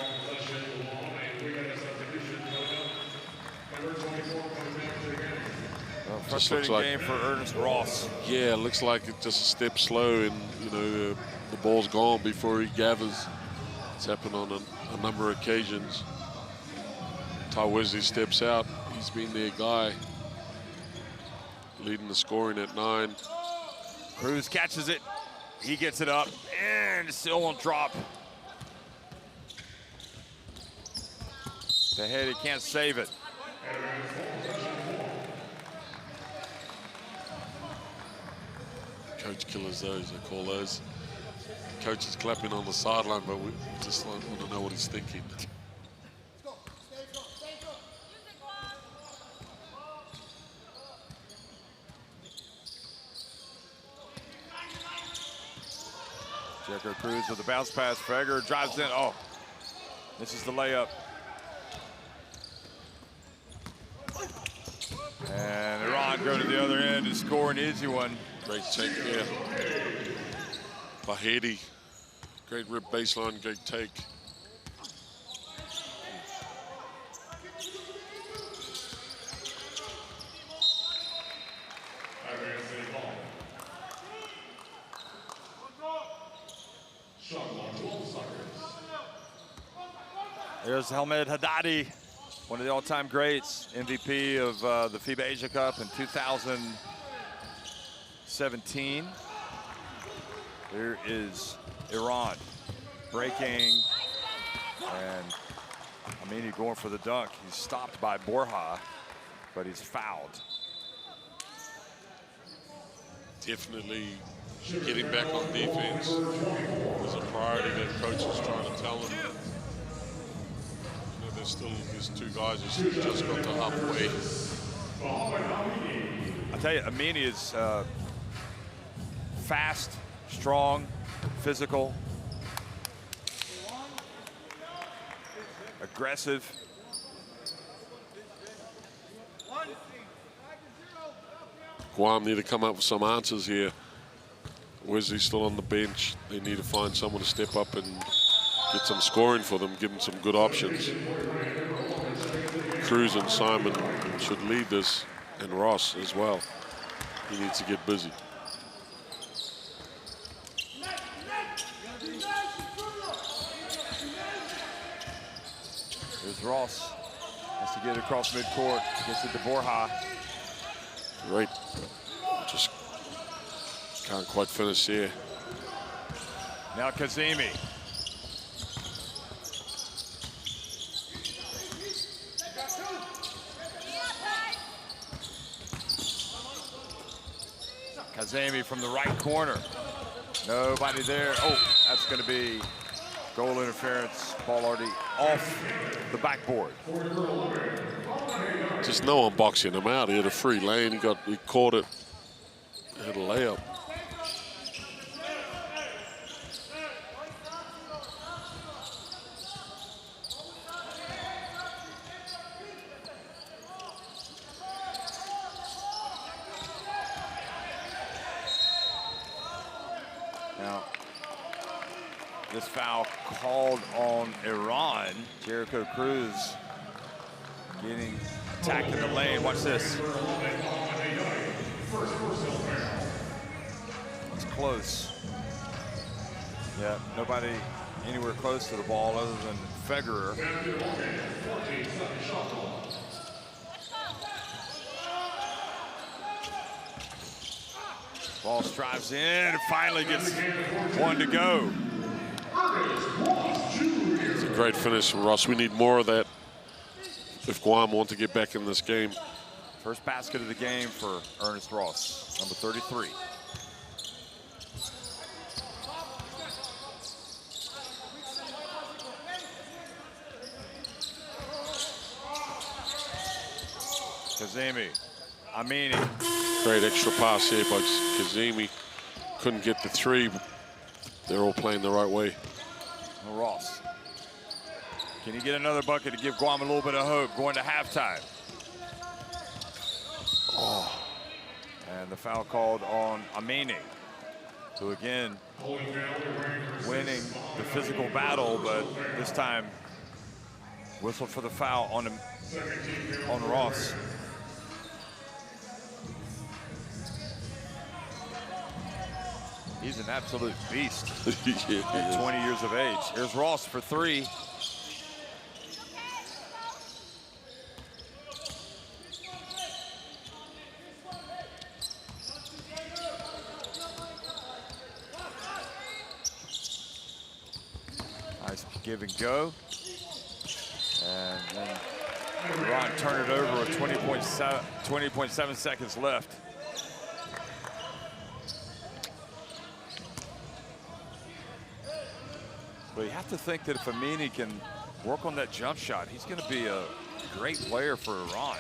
Frustrating game for Ernest Ross. Yeah, looks like it's just a step slow, and the ball's gone before he gathers. It's happened on a number of occasions. Ty Wesley steps out. He's been their guy, leading the scoring at 9. Cruz catches it. He gets it up and still won't drop. The head, he can't save it. Coach killers, those they call those. Coach is clapping on the sideline, but we just want to know what he's thinking. Checker Cruz with the bounce pass. Federer drives in. Oh, this is the layup. And Iran go to the other end and score an easy one. Great take there. Bahedi. Great rip baseline, great take. There's Helmed Haddadi, one of the all-time greats, MVP of the FIBA Asia Cup in 2017. Here is Iran breaking, and Amini going for the dunk. He's stopped by Borja, but he's fouled. Definitely getting back on defense is a priority that coach is trying to tell them. You know, there's two guys who just got to halfway. I tell you, Amini is fast, strong, physical, aggressive. Guam need to come up with some answers here. Wesley's still on the bench. They need to find someone to step up and get some scoring for them, give them some good options. Cruz and Simon should lead this, and Ross as well. He needs to get busy. There's Ross. Has to get it across midcourt. Gets it to Borja. Right. Just can't quite finish here. Now Kazemi. Kazemi from the right corner. Nobody there. Oh, that's going to be goal interference. Ball already off the backboard. Just no one boxing him out. He had a free lane. He caught it. Had a layup. Now, this foul called on Iran. Jericho Cruz getting attacked in the lane. Watch this. It's close. Yeah, nobody anywhere close to the ball other than Federer. Ball strives in and finally gets one to go. It's a great finish from Ross. We need more of that if Guam want to get back in this game. First basket of the game for Ernest Ross, number 33. Kazemi, Amini. Great extra pass here by Kazemi. Couldn't get the three, but they're all playing the right way. Ross. Can he get another bucket to give Guam a little bit of hope going to halftime? Oh. And the foul called on Amini, who again winning the physical battle, but this time whistled for the foul on him, on Ross. He's an absolute beast. Yeah, 20 years of age. Here's Ross for three. Nice give and go. And then Iran turned it over with 20.7 seconds left. But you have to think that if Amini can work on that jump shot, he's going to be a great player for Iran.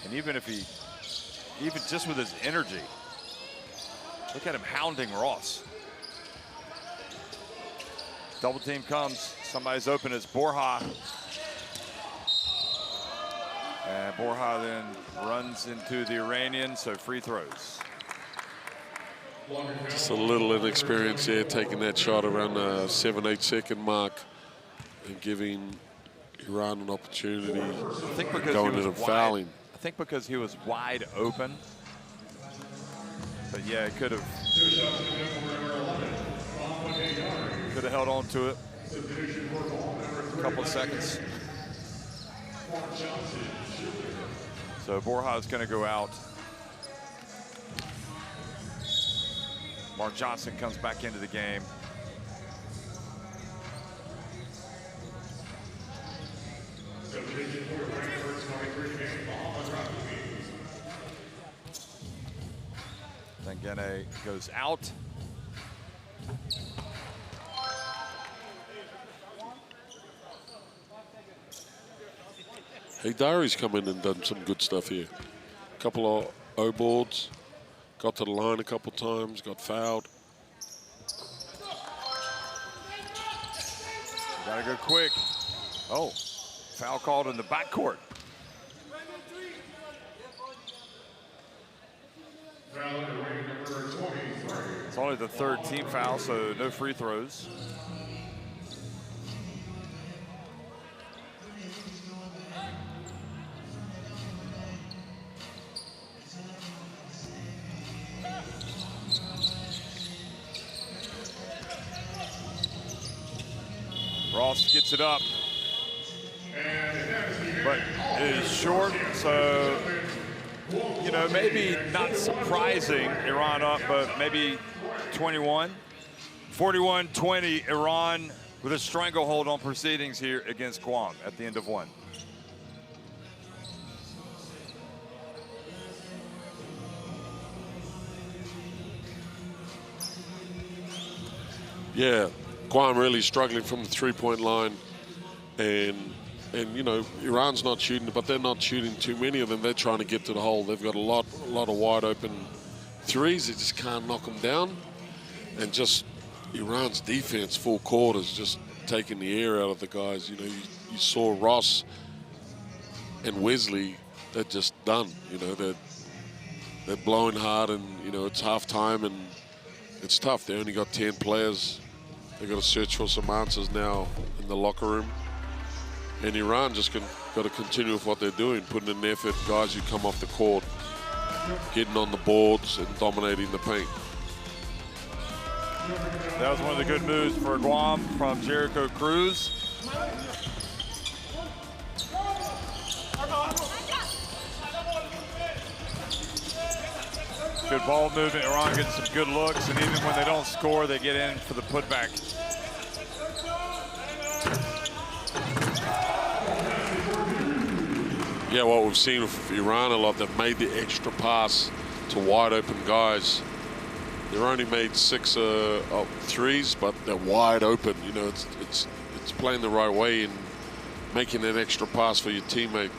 And even just with his energy, look at him hounding Ross. Double team comes, somebody's open, it's Borja. And Borja then runs into the Iranian, so free throws. Just a little inexperience here, taking that shot around the 7-8 second mark and giving Iran an opportunity going in and fouling. I think because he was wide open. But yeah, it could have held on to it. A couple of seconds. So Borja is going to go out. Mark Johnson comes back into the game. Dengene goes out. Hey, Dari's come in and done some good stuff here. A couple of O-boards, got to the line a couple times, got fouled. Gotta go quick. Oh, foul called in the backcourt. It's only the third team foul, so no free throws. Ross gets it up, but it is short, so, you know, maybe not surprising Iran up, but maybe 21. 41-20, Iran with a stranglehold on proceedings here against Guam at the end of one. Yeah, Guam really struggling from the three-point line, and you know, Iran's not shooting, but they're not shooting too many of them. They're trying to get to the hole. They've got a lot of wide open threes. They just can't knock them down, and just Iran's defense full court is just taking the air out of the guys. You know, you saw Ross and Wesley. They're just done. You know, they're blowing hard, and you know it's halftime, and it's tough. They only got 10 players. They've got to search for some answers now in the locker room. And Iran just got to continue with what they're doing, putting in effort, guys who come off the court, getting on the boards and dominating the paint. That was one of the good moves for Guam from Jericho Cruz. Good ball movement. Iran getting some good looks, and even when they don't score, they get in for the putback. Yeah, what we've seen with Iran a lot, they've made the extra pass to wide open guys. They've only made 6 threes, but they're wide open. You know, it's playing the right way and making that extra pass for your teammate.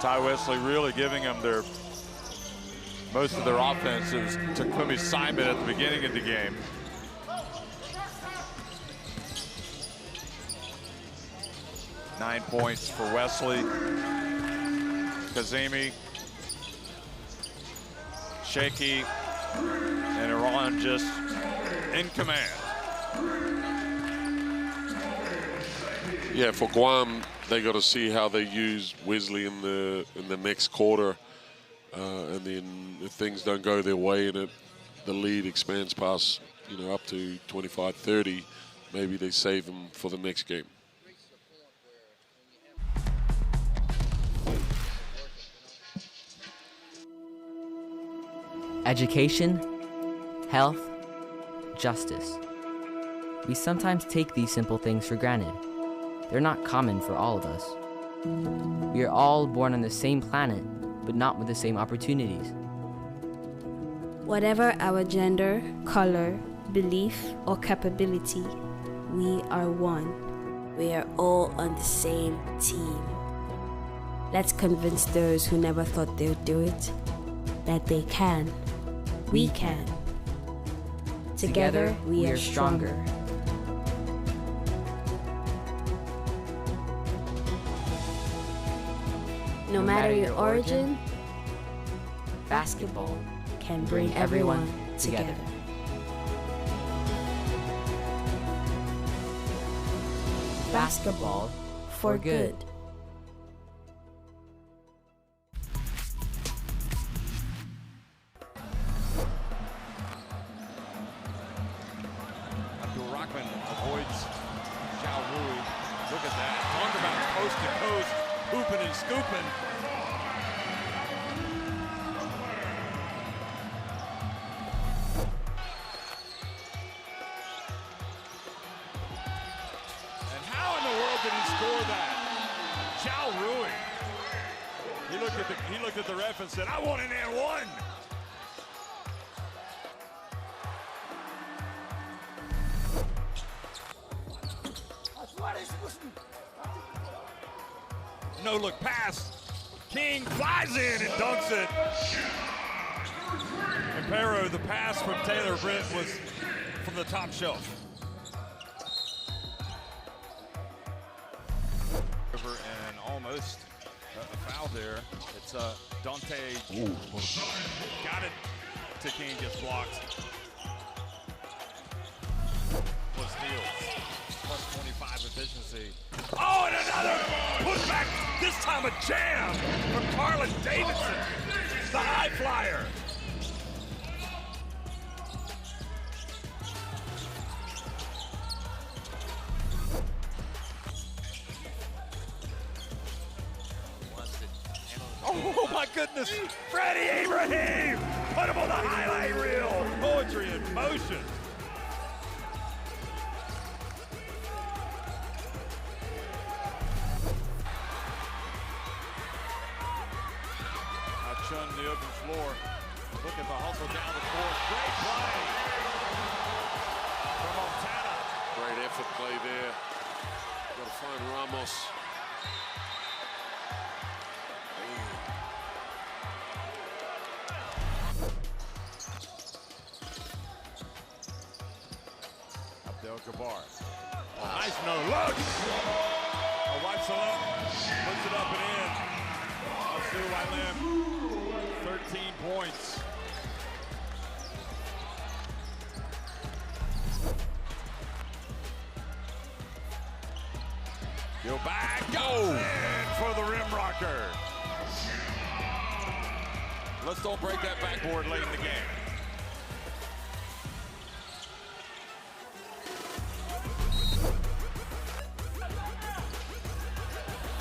Ty Wesley really giving them most of their offenses to Kumi Simon at the beginning of the game. Nine points for Wesley. Kazemi, Shaky, and Iran just in command. Yeah, for Guam, they got to see how they use Wesley in the next quarter, and then if things don't go their way and the lead expands past, you know, up to 25-30, maybe they save him for the next game. Education, health, justice. We sometimes take these simple things for granted. They're not common for all of us. We are all born on the same planet, but not with the same opportunities. Whatever our gender, color, belief, or capability, we are one. We are all on the same team. Let's convince those who never thought they'd do it that they can. We can. Together, we are stronger. No matter your origin, basketball can bring everyone together. Basketball for good. Brockman avoids Zhao Rui. Look at that. Talk about coast to coast, hooping and scooping. And how in the world did he score that? Zhao Rui. He looked at the ref and said, "I want an and one." No look pass. King flies in and dunks it. And Pero, the pass from Taylor Britt was from the top shelf. And almost a foul there. It's Dante. Got it to King, gets blocked. Was steals. Plus 25 efficiency. Oh, and another putback. This time a jam from Carlin Davidson, the high flyer. Oh my goodness, Freddie Ibrahim! Put him on the highlight reel. Poetry in motion. Chun in the open floor. Look at the hustle down the court. Great play from Montana. Great effort play there. Got to find Ramos. Abdel Jabbar. Nice no look. Wipes it up. Puts it up and in. Lim. 13 points. Go back, go! And for the rim rocker. Let's don't break that backboard late in the game.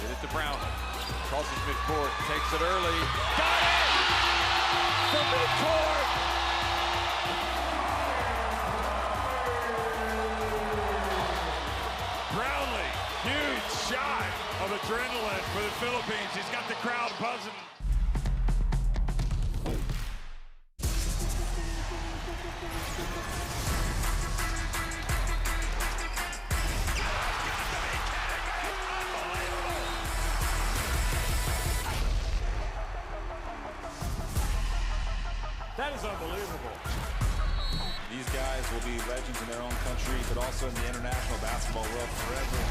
Get it to Brown. Crosses midcourt, takes it early. Got it! From midcourt! Brownlee, huge shot of adrenaline for the Philippines. He's got the crowd buzzing. That is unbelievable. These guys will be legends in their own country, but also in the international basketball world forever.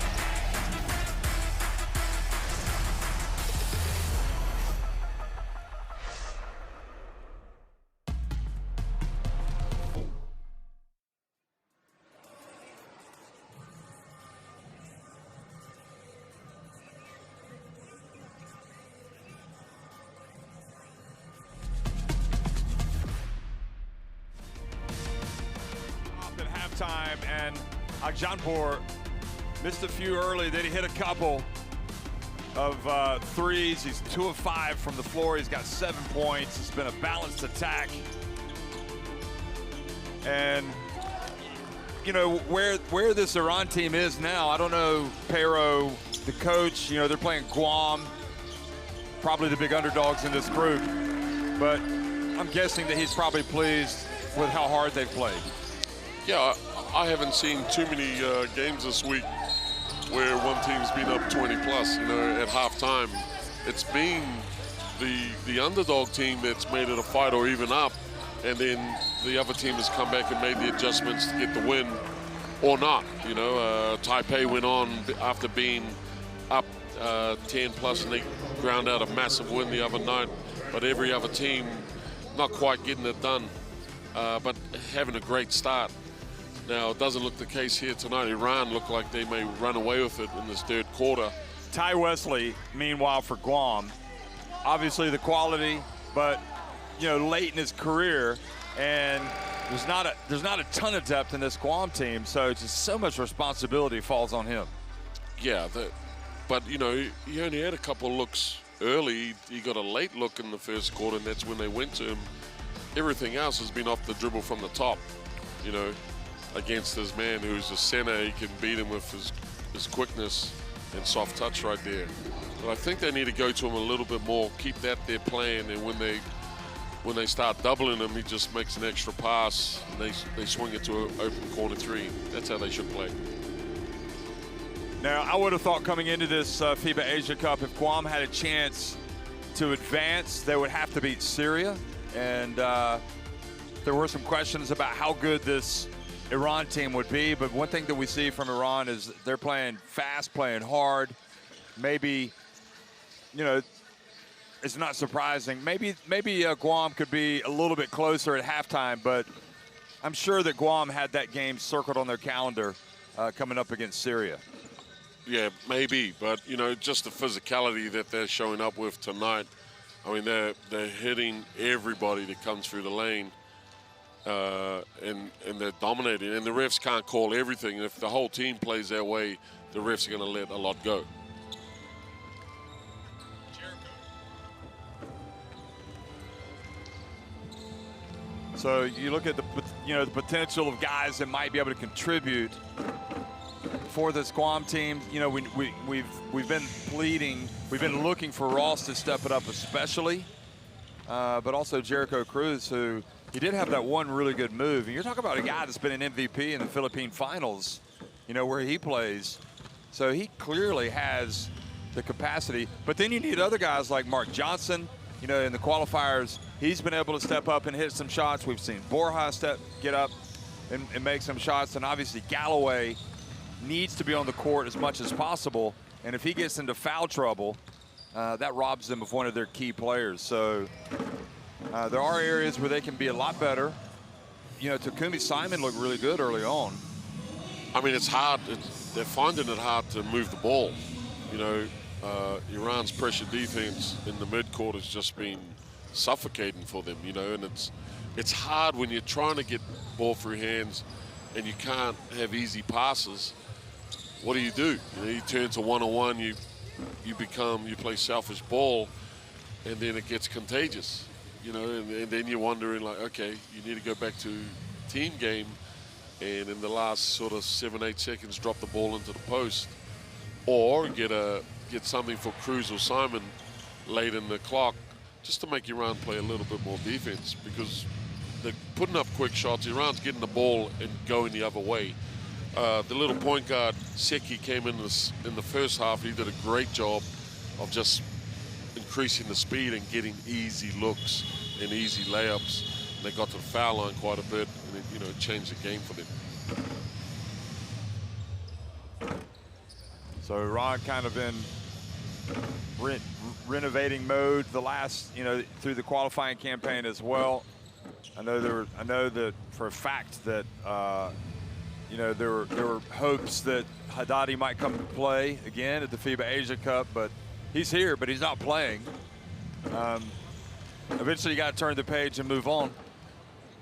Time and Akjanpur missed a few early, then he hit a couple of threes. He's 2 of 5 from the floor. He's got 7 points. It's been a balanced attack. And you know where this Iran team is now, I don't know. Pero, the coach, you know, they're playing Guam, probably the big underdogs in this group, but I'm guessing that he's probably pleased with how hard they've played. Yeah, I haven't seen too many games this week where one team's been up 20 plus, you know, at halftime. It's been the underdog team that's made it a fight or even up, and then the other team has come back and made the adjustments to get the win or not. You know, Taipei went on after being up 10 plus, and they ground out a massive win the other night, but every other team not quite getting it done, but having a great start. Now, it doesn't look the case here tonight. Iran look like they may run away with it in this third quarter. Ty Wesley, meanwhile, for Guam, obviously the quality, but, you know, late in his career, and there's not a ton of depth in this Guam team, so just so much responsibility falls on him. Yeah, but you know, he only had a couple of looks early. He got a late look in the first quarter, and that's when they went to him. Everything else has been off the dribble from the top, you know, against his man who's a center. He can beat him with his quickness and soft touch right there. But I think they need to go to him a little bit more, keep that their plan, and when they start doubling him, he just makes an extra pass, and they swing it to an open corner three. That's how they should play. Now, I would have thought coming into this FIBA Asia Cup, if Guam had a chance to advance, they would have to beat Syria. And there were some questions about how good this Iran team would be. But one thing that we see from Iran is they're playing fast, playing hard. Maybe, you know, it's not surprising. Maybe Guam could be a little bit closer at halftime, but I'm sure that Guam had that game circled on their calendar coming up against Syria. Yeah, maybe, but you know, just the physicality that they're showing up with tonight. I mean, they're hitting everybody that comes through the lane, and they're dominating. And the refs can't call everything. And if the whole team plays that way, the refs are going to let a lot go. So you look at the potential of guys that might be able to contribute for this Guam team. You know, we've been pleading, we've been looking for Ross to step it up, especially, but also Jericho Cruz, who he did have that one really good move. And you're talking about a guy that's been an MVP in the Philippine finals, you know, where he plays. So he clearly has the capacity. But then you need other guys like Mark Johnson. You know, in the qualifiers, he's been able to step up and hit some shots. We've seen Borja get up and make some shots, and obviously Galloway needs to be on the court as much as possible, and if he gets into foul trouble, that robs them of one of their key players. So there are areas where they can be a lot better. You know, Takumi Simon looked really good early on. I mean, it's hard. They're finding it hard to move the ball. You know, Iran's pressure defense in the midcourt has just been suffocating for them, you know, and it's hard when you're trying to get ball through hands and you can't have easy passes. What do? You know, you turn to one-on-one, you play selfish ball, and then it gets contagious, you know, and then you're wondering, like, okay, you need to go back to team game, and in the last sort of 7-8 seconds drop the ball into the post, or get something for Cruz or Simon late in the clock just to make Iran play a little bit more defense, because they're putting up quick shots. Iran's getting the ball and going the other way. The little point guard, Seki, came in the first half. He did a great job of just increasing the speed and getting easy looks and easy layups. They got to the foul line quite a bit, and it, you know, changed the game for them. So Iran kind of in renovating mode the last, you know, through the qualifying campaign as well. I know that for a fact that you know, there were hopes that Haddadi might come to play again at the FIBA Asia Cup, but he's here, but he's not playing. Eventually you got to turn the page and move on.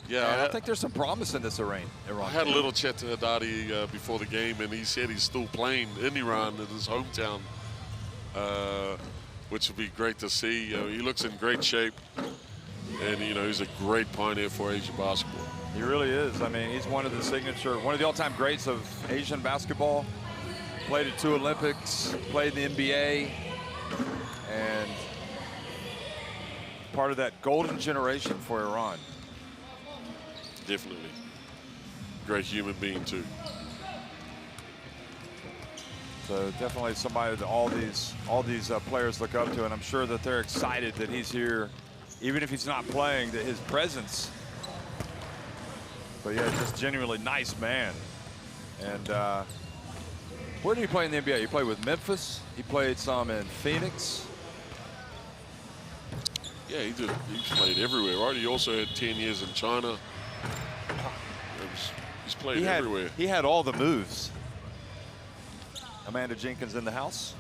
Yeah, I think there's some promise in this Iran. I had a little chat to Haddadi before the game, and he said he's still playing in Iran, in his hometown, which would be great to see. He looks in great shape, and you know, he's a great pioneer for Asian basketball. He really is. I mean, he's one of the all-time greats of Asian basketball. Played at 2 Olympics, played in the NBA, and part of that golden generation for Iran. Definitely. Great human being, too. So definitely somebody that all these players look up to, and I'm sure that they're excited that he's here, even if he's not playing, that his presence. But yeah, just genuinely nice man. And where did he play in the NBA? He played with Memphis. He played some in Phoenix. Yeah, he played everywhere, right? He also had 10 years in China. He's played everywhere. He had all the moves. Amanda Jenkins in the house.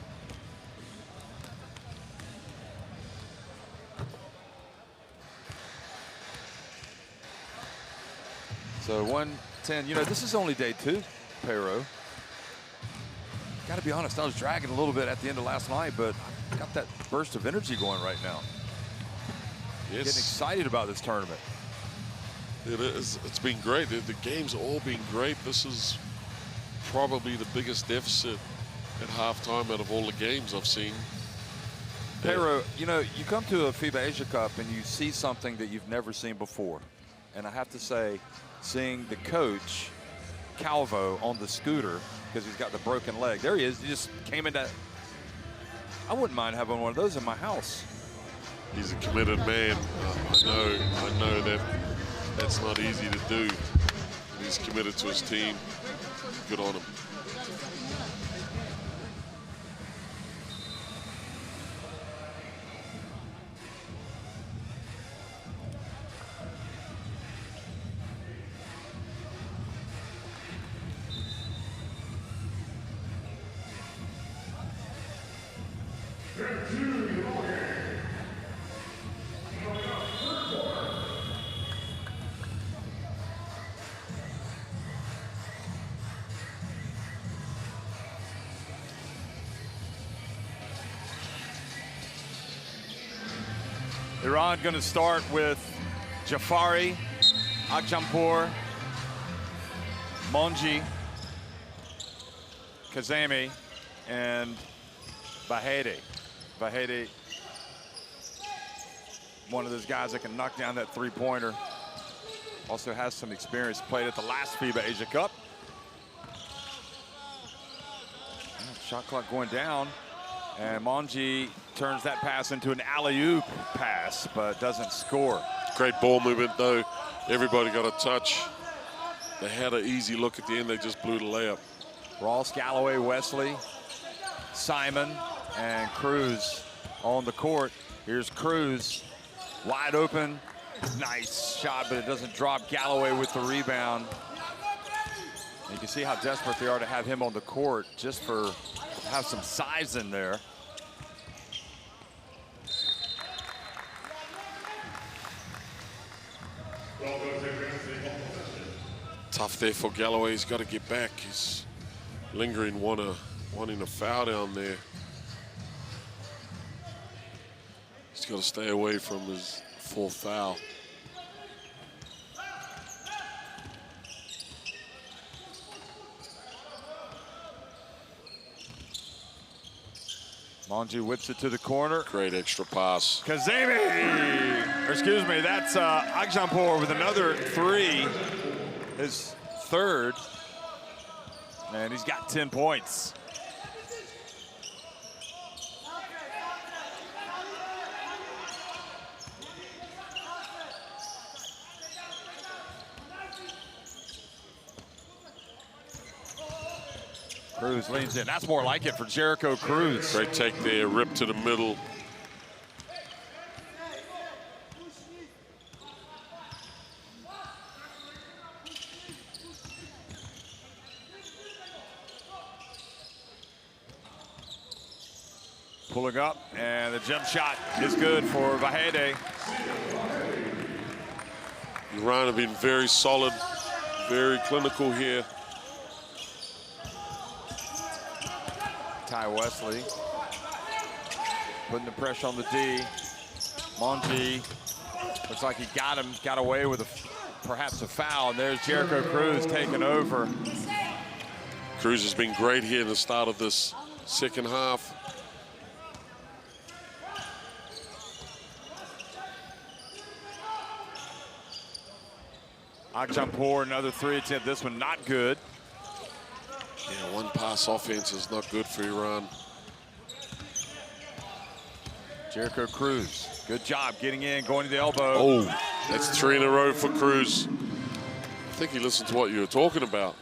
So 110. You know, this is only day 2, Pero. Got to be honest, I was dragging a little bit at the end of last night, but I got that burst of energy going right now. Yes. Getting excited about this tournament. It is. It's been great. The game's all been great. This is probably the biggest deficit at halftime out of all the games I've seen. Pero, you know, you come to a FIBA Asia Cup and you see something that you've never seen before. And I have to say, seeing the coach, Calvo, on the scooter, because he's got the broken leg. There he is. He just came into. I wouldn't mind having one of those in my house. He's a committed man. I know that that's not easy to do. He's committed to his team. Good on him. Iran going to start with Jafari, Akjampur, Monji, Kazemi, and Vahedi. Vahedi, one of those guys that can knock down that three-pointer. Also has some experience, played at the last FIBA Asia Cup. Shot clock going down. And Monji turns that pass into an alley-oop pass, but doesn't score. Great ball movement, though. Everybody got a touch. They had an easy look at the end. They just blew the layup. Ross, Galloway, Wesley, Simon, and Cruz on the court. Here's Cruz, wide open. Nice shot, but it doesn't drop. Galloway with the rebound. You can see how desperate they are to have him on the court just for have some size in there. Tough there for Galloway. He's got to get back. He's lingering, wanting a foul down there. He's got to stay away from his fourth foul. Monji whips it to the corner. Great extra pass. Kazemi, or excuse me, that's Akjampur with another three, his third, and he's got 10 points. Cruz leans in. That's more like it for Jericho Cruz. Great take there, rip to the middle. Pulling up, and the jump shot is good for Vahedi. Iran have been very solid, very clinical here. Ty Wesley putting the pressure on the D. Monji looks like he got away with perhaps a foul. And there's Jericho Cruz taking over. Cruz has been great here in the start of this second half. Akjampur, another three attempt. This one not good. Yeah, one pass offense is not good for Iran. Jericho Cruz, good job getting in, going to the elbow. Oh, that's 3 in a row for Cruz. I think he listened to what you were talking about.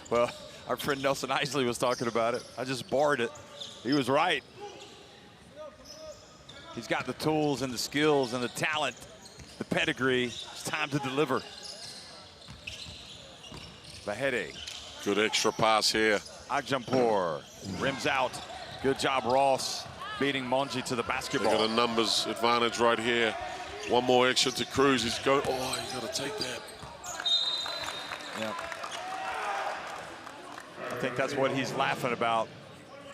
Well, our friend Nelson Isley was talking about it. I just barred it. He was right. He's got the tools and the skills and the talent, the pedigree. It's time to deliver. Vahedi. Good extra pass here. Akjampur rims out. Good job, Ross, beating Monji to the They basketball. got a numbers advantage right here. One more extra to Cruz. He's going. Oh, you got to take that. Yeah. I think that's what he's laughing about.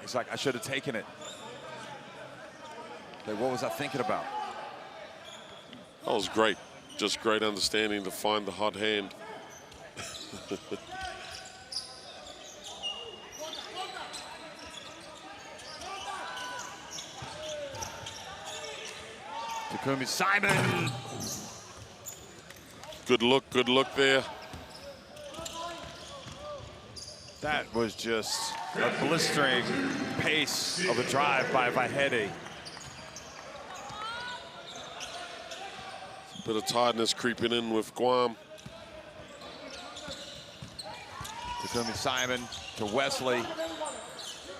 He's like, I should have taken it. Like, what was I thinking about? That was great. Just great understanding to find the hot hand. Takumi Simon. Good look there. That was just a blistering pace of a drive by Vahedi. Bit of tiredness creeping in with Guam. Takumi Simon to Wesley.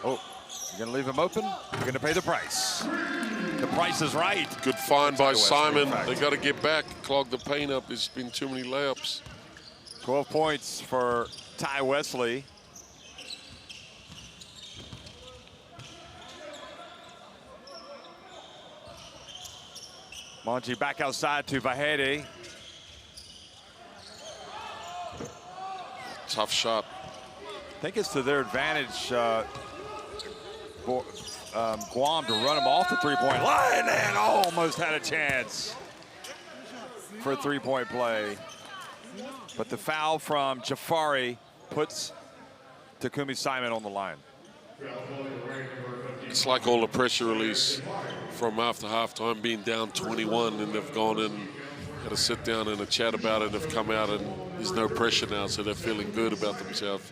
Oh, you're gonna leave him open? You're gonna pay the price. The price is right. Good find by Simon. Wesley, They got to get back, clog the paint up. There's been too many layups. 12 points for Ty Wesley. Monji back outside to Vahedi. Tough shot. I think it's to their advantage for Guam to run him off the three-point line, and almost had a chance for a three-point play. But the foul from Jafari puts Takumi Simon on the line. It's like all the pressure release from after halftime, being down 21, and they've gone in, had a sit down and a chat about it. They've come out and there's no pressure now, so they're feeling good about themselves.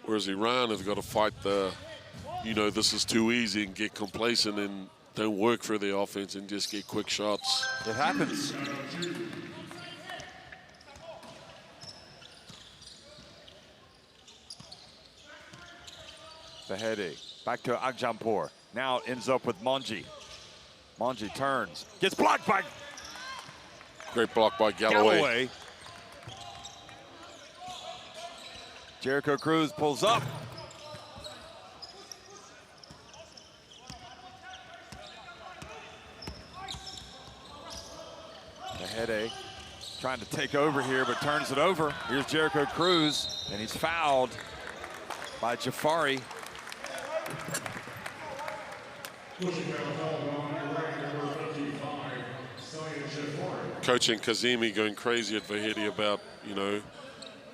Whereas Iran have got to fight the, this is too easy, and get complacent and don't work for their offense and just get quick shots. It happens. Vahedi back to Agjampur. Now ends up with Monji. Monji turns, gets blocked by. Great block by Galloway. Jericho Cruz pulls up. Vahedi trying to take over here, but turns it over. Here's Jericho Cruz, and he's fouled by Jafari. Coach and Kazemi going crazy at Vahedi about,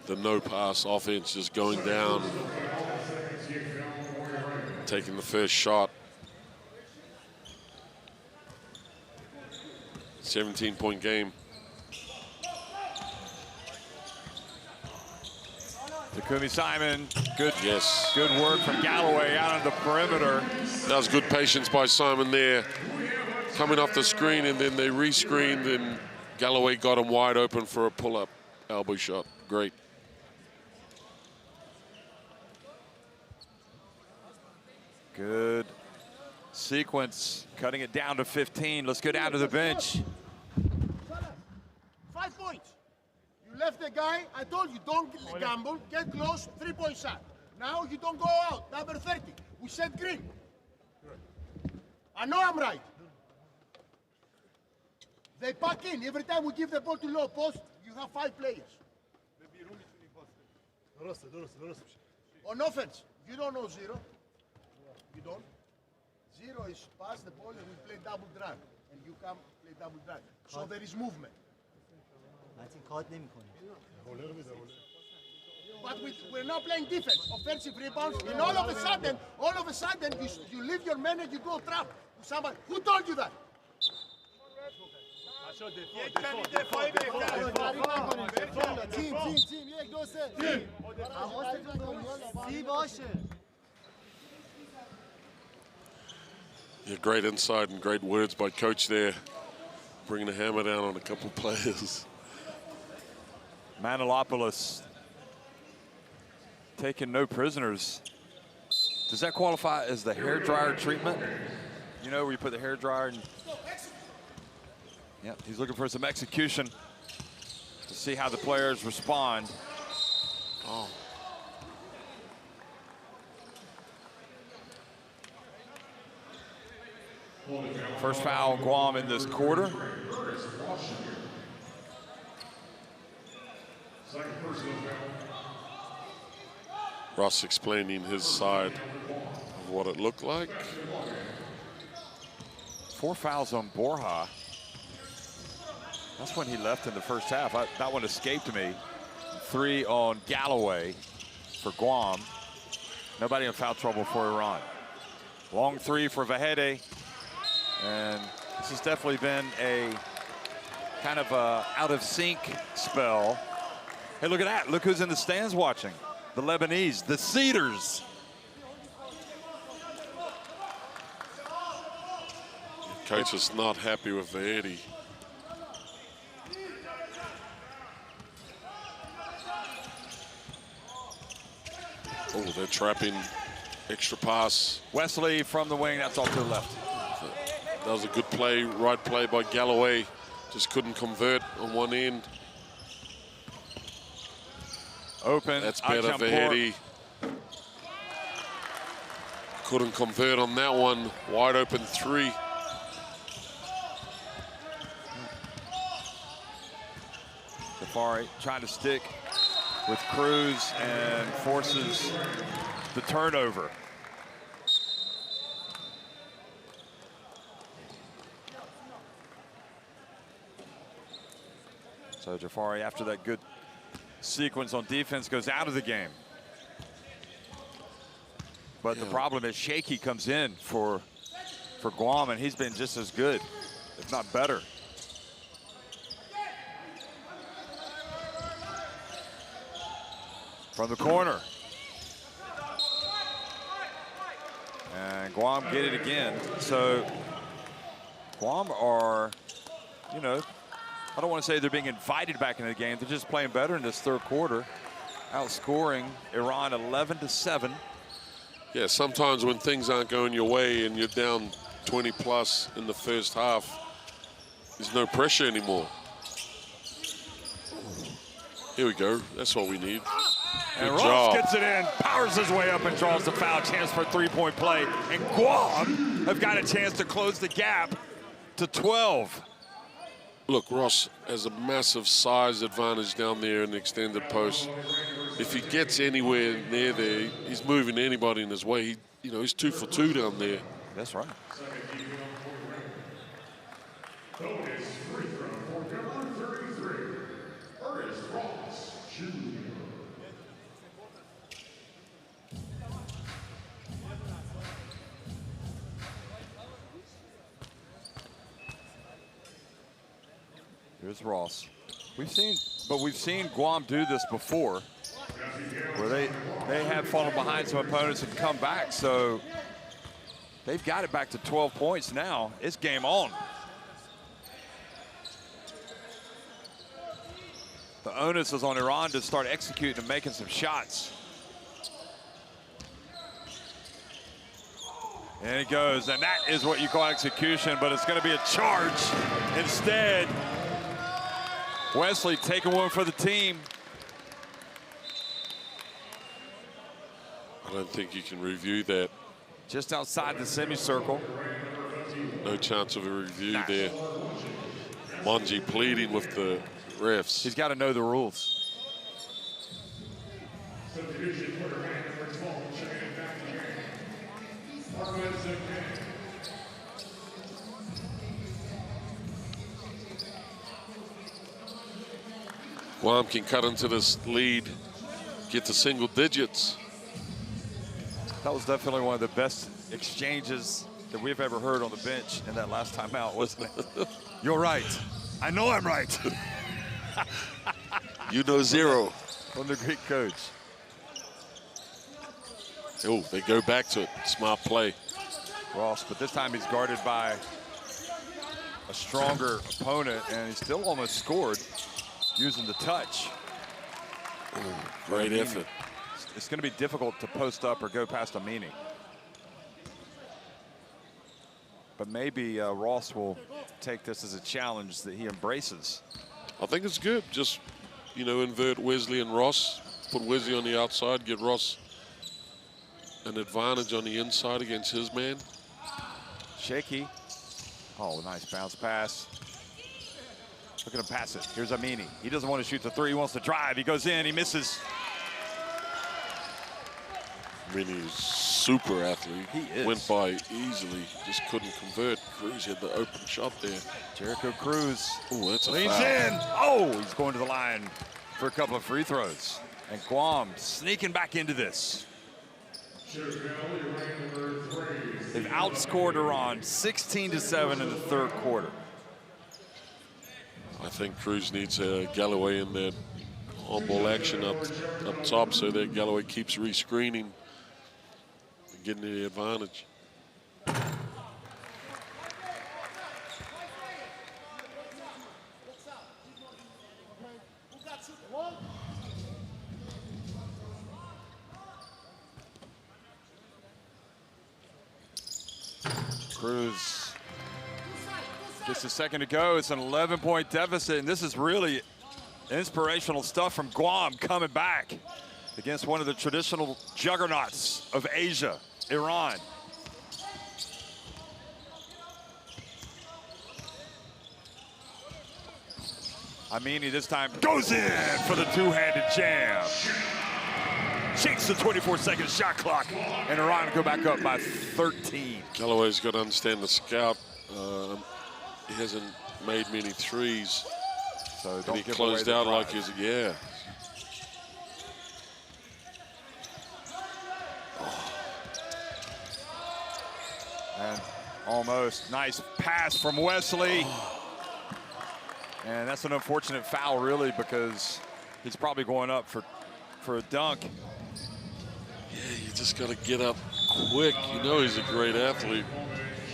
the no-pass offense just going down, taking the first shot. 17-point game. Takumi Simon, good work from Galloway out on the perimeter. That was good patience by Simon there. Coming off the screen, and then they re-screened, and Galloway got him wide open for a pull-up elbow shot. Great. Good sequence, cutting it down to 15. Let's go down to the bench. 5 points. You left the guy. I told you, don't gamble. Get close, 3-point shot. Now you don't go out. Number 30. We said green. I know I'm right. They pack in. Every time we give the ball to low post, you have 5 players. On offense, you don't know 0. You don't. 0 is pass the ball and we play double drag. And you come play double drag. So there is movement. But we're not playing defense. Offensive rebounds. And all of a sudden, you leave your man and you go trap. Somebody. Who told you that? Yeah, great insight and great words by Coach there, bringing the hammer down on a couple players. Manilopoulos taking no prisoners. Does that qualify as the hairdryer treatment? Where you put the hairdryer and... Yep, he's looking for some execution to see how the players respond. Oh. First foul on Guam in this quarter. Ross explaining his side of what it looked like. 4 fouls on Borja. That's when he left in the first half. That one escaped me. 3 on Galloway for Guam. Nobody in foul trouble for Iran. Long 3 for Vahede. And this has definitely been a kind of a out of sync spell. Hey, look at that. Look who's in the stands watching. The Lebanese, the Cedars. Coach is not happy with Vahede. Oh, they're trapping. Extra pass. Wesley from the wing, that's off to the left. That was a good play, right play by Galloway. Just couldn't convert on one end. Open. That's better, Vahede. Couldn't convert on that one. Wide open 3. Jafari trying to stick with Cruz and forces the turnover. So Jafari, after that good sequence on defense, goes out of the game. But the problem is Shaky comes in for Guam, and he's been just as good, if not better. From the corner. And Guam get it again. So Guam are, you know, I don't want to say they're being invited back into the game. They're just playing better in this third quarter, outscoring Iran 11-7. Yeah, sometimes when things aren't going your way and you're down 20 plus in the first half, there's no pressure anymore. Here we go. That's what we need. And Ross gets it in, powers his way up and draws the foul. Chance for a 3-point play. And Guam have got a chance to close the gap to 12. Look, Ross has a massive size advantage down there in the extended post. If he gets anywhere near there, he's moving anybody in his way. He's 2 for 2 down there. That's right. Here's Ross. We've seen Guam do this before, where they have fallen behind some opponents and come back. So they've got it back to 12 points now. It's game on. The onus is on Iran to start executing and making some shots. And it goes, and that is what you call execution, but it's going to be a charge instead. Wesley taking one for the team. I don't think you can review that. Just outside the semicircle. No chance of a review there. Monji pleading with the refs. He's got to know the rules. Guam can cut into this lead, get to single digits. That was definitely one of the best exchanges that we've ever heard on the bench in that last time out, wasn't it? You're right. I know I'm right. You know zero. From the Greek coach. Oh, they go back to it. Smart play. Ross, but this time he's guarded by a stronger opponent, and he still almost scored using the touch. Ooh, great effort. It's going to be difficult to post up or go past Amini. But maybe Ross will take this as a challenge that he embraces. I think it's good. Just, invert Wesley and Ross. Put Wesley on the outside, get Ross an advantage on the inside against his man. Shaky Oh, nice bounce pass. Look at him pass it. Here's Amini. He doesn't want to shoot the three. He wants to drive. He goes in. He misses. Amini is super athlete. He is. Went by easily. Just couldn't convert. Cruz had the open shot there. Jericho Cruz. Oh, that's a leans foul. in. Oh, he's going to the line for a couple of free throws. And Guam sneaking back into this. They've outscored Iran 16-7 in the third quarter. I think Cruz needs Galloway in that on-ball action up top so that Galloway keeps rescreening and getting the advantage. Cruz gets a second to go. It's an 11-point deficit, and this is really inspirational stuff from Guam coming back against one of the traditional juggernauts of Asia, Iran. Amini this time goes in for the two-handed jam. Shakes the 24-second shot clock, and Iran go back up by 13. Galloway's got to understand the scout. He hasn't made many threes. So don't he give closed away out the like prize. he's, yeah. And almost nice pass from Wesley. And that's an unfortunate foul, really, because he's probably going up for a dunk. Yeah, you just got to get up quick. You know he's a great athlete.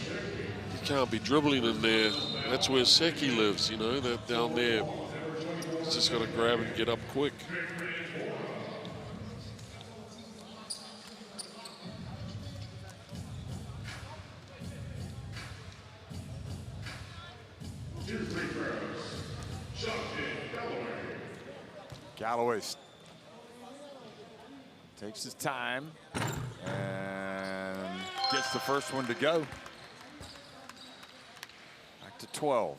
You can't be dribbling in there. That's where Seki lives, you know, that down there. He's just got to grab and get up quick. Galloway takes his time and gets the first one to go. Back to 12.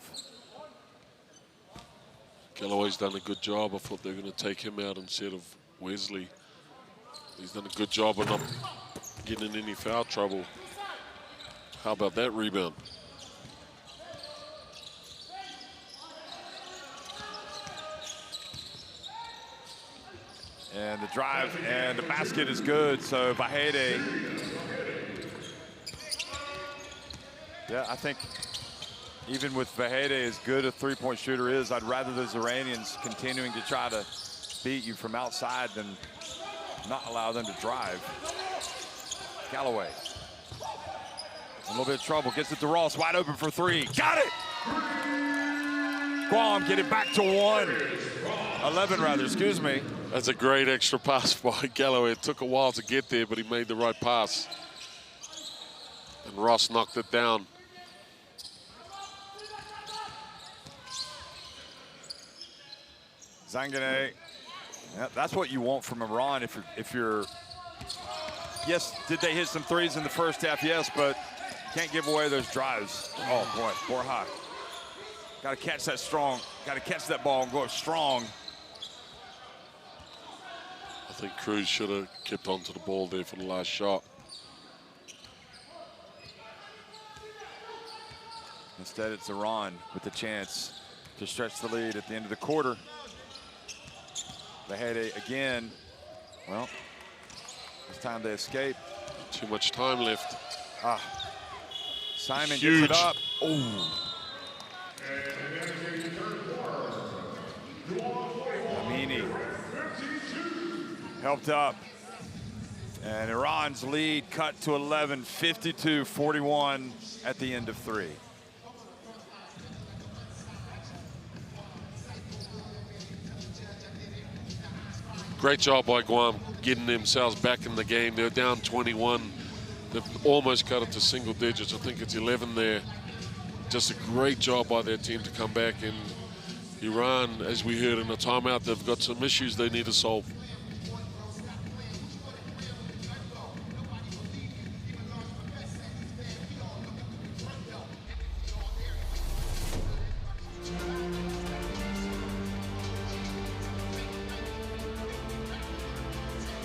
Galloway's done a good job. I thought they were going to take him out instead of Wesley. He's done a good job of not getting in any foul trouble. How about that rebound? And the drive and the basket is good. So Vahede. Yeah, I think even with Vahede as good a three-point shooter is, I'd rather those Iranians continuing to try to beat you from outside than not allow them to drive. Galloway. A little bit of trouble, gets it to Ross, wide open for three. Got it! Guam get it back to 11 rather, excuse me. That's a great extra pass by Galloway. It took a while to get there, but he made the right pass. And Ross knocked it down. Zangane, yeah, that's what you want from Iran if you're, yes, did they hit some threes in the first half? Yes, but can't give away those drives. Oh boy, Borja. Got to catch that strong, got to catch that ball and go up strong. I think Cruz should have kept onto the ball there for the last shot. Instead, it's Iran with the chance to stretch the lead at the end of the quarter. Vahede again. Well, it's time to escape. Too much time left. Simon Huge. gets it up. Oh. Amini helped up. And Iran's lead cut to 11, 52-41 at the end of three. Great job by Guam getting themselves back in the game. They're down 21. They've almost cut it to single digits. I think it's 11 there. Just a great job by their team to come back. And Iran, as we heard in the timeout, they've got some issues they need to solve.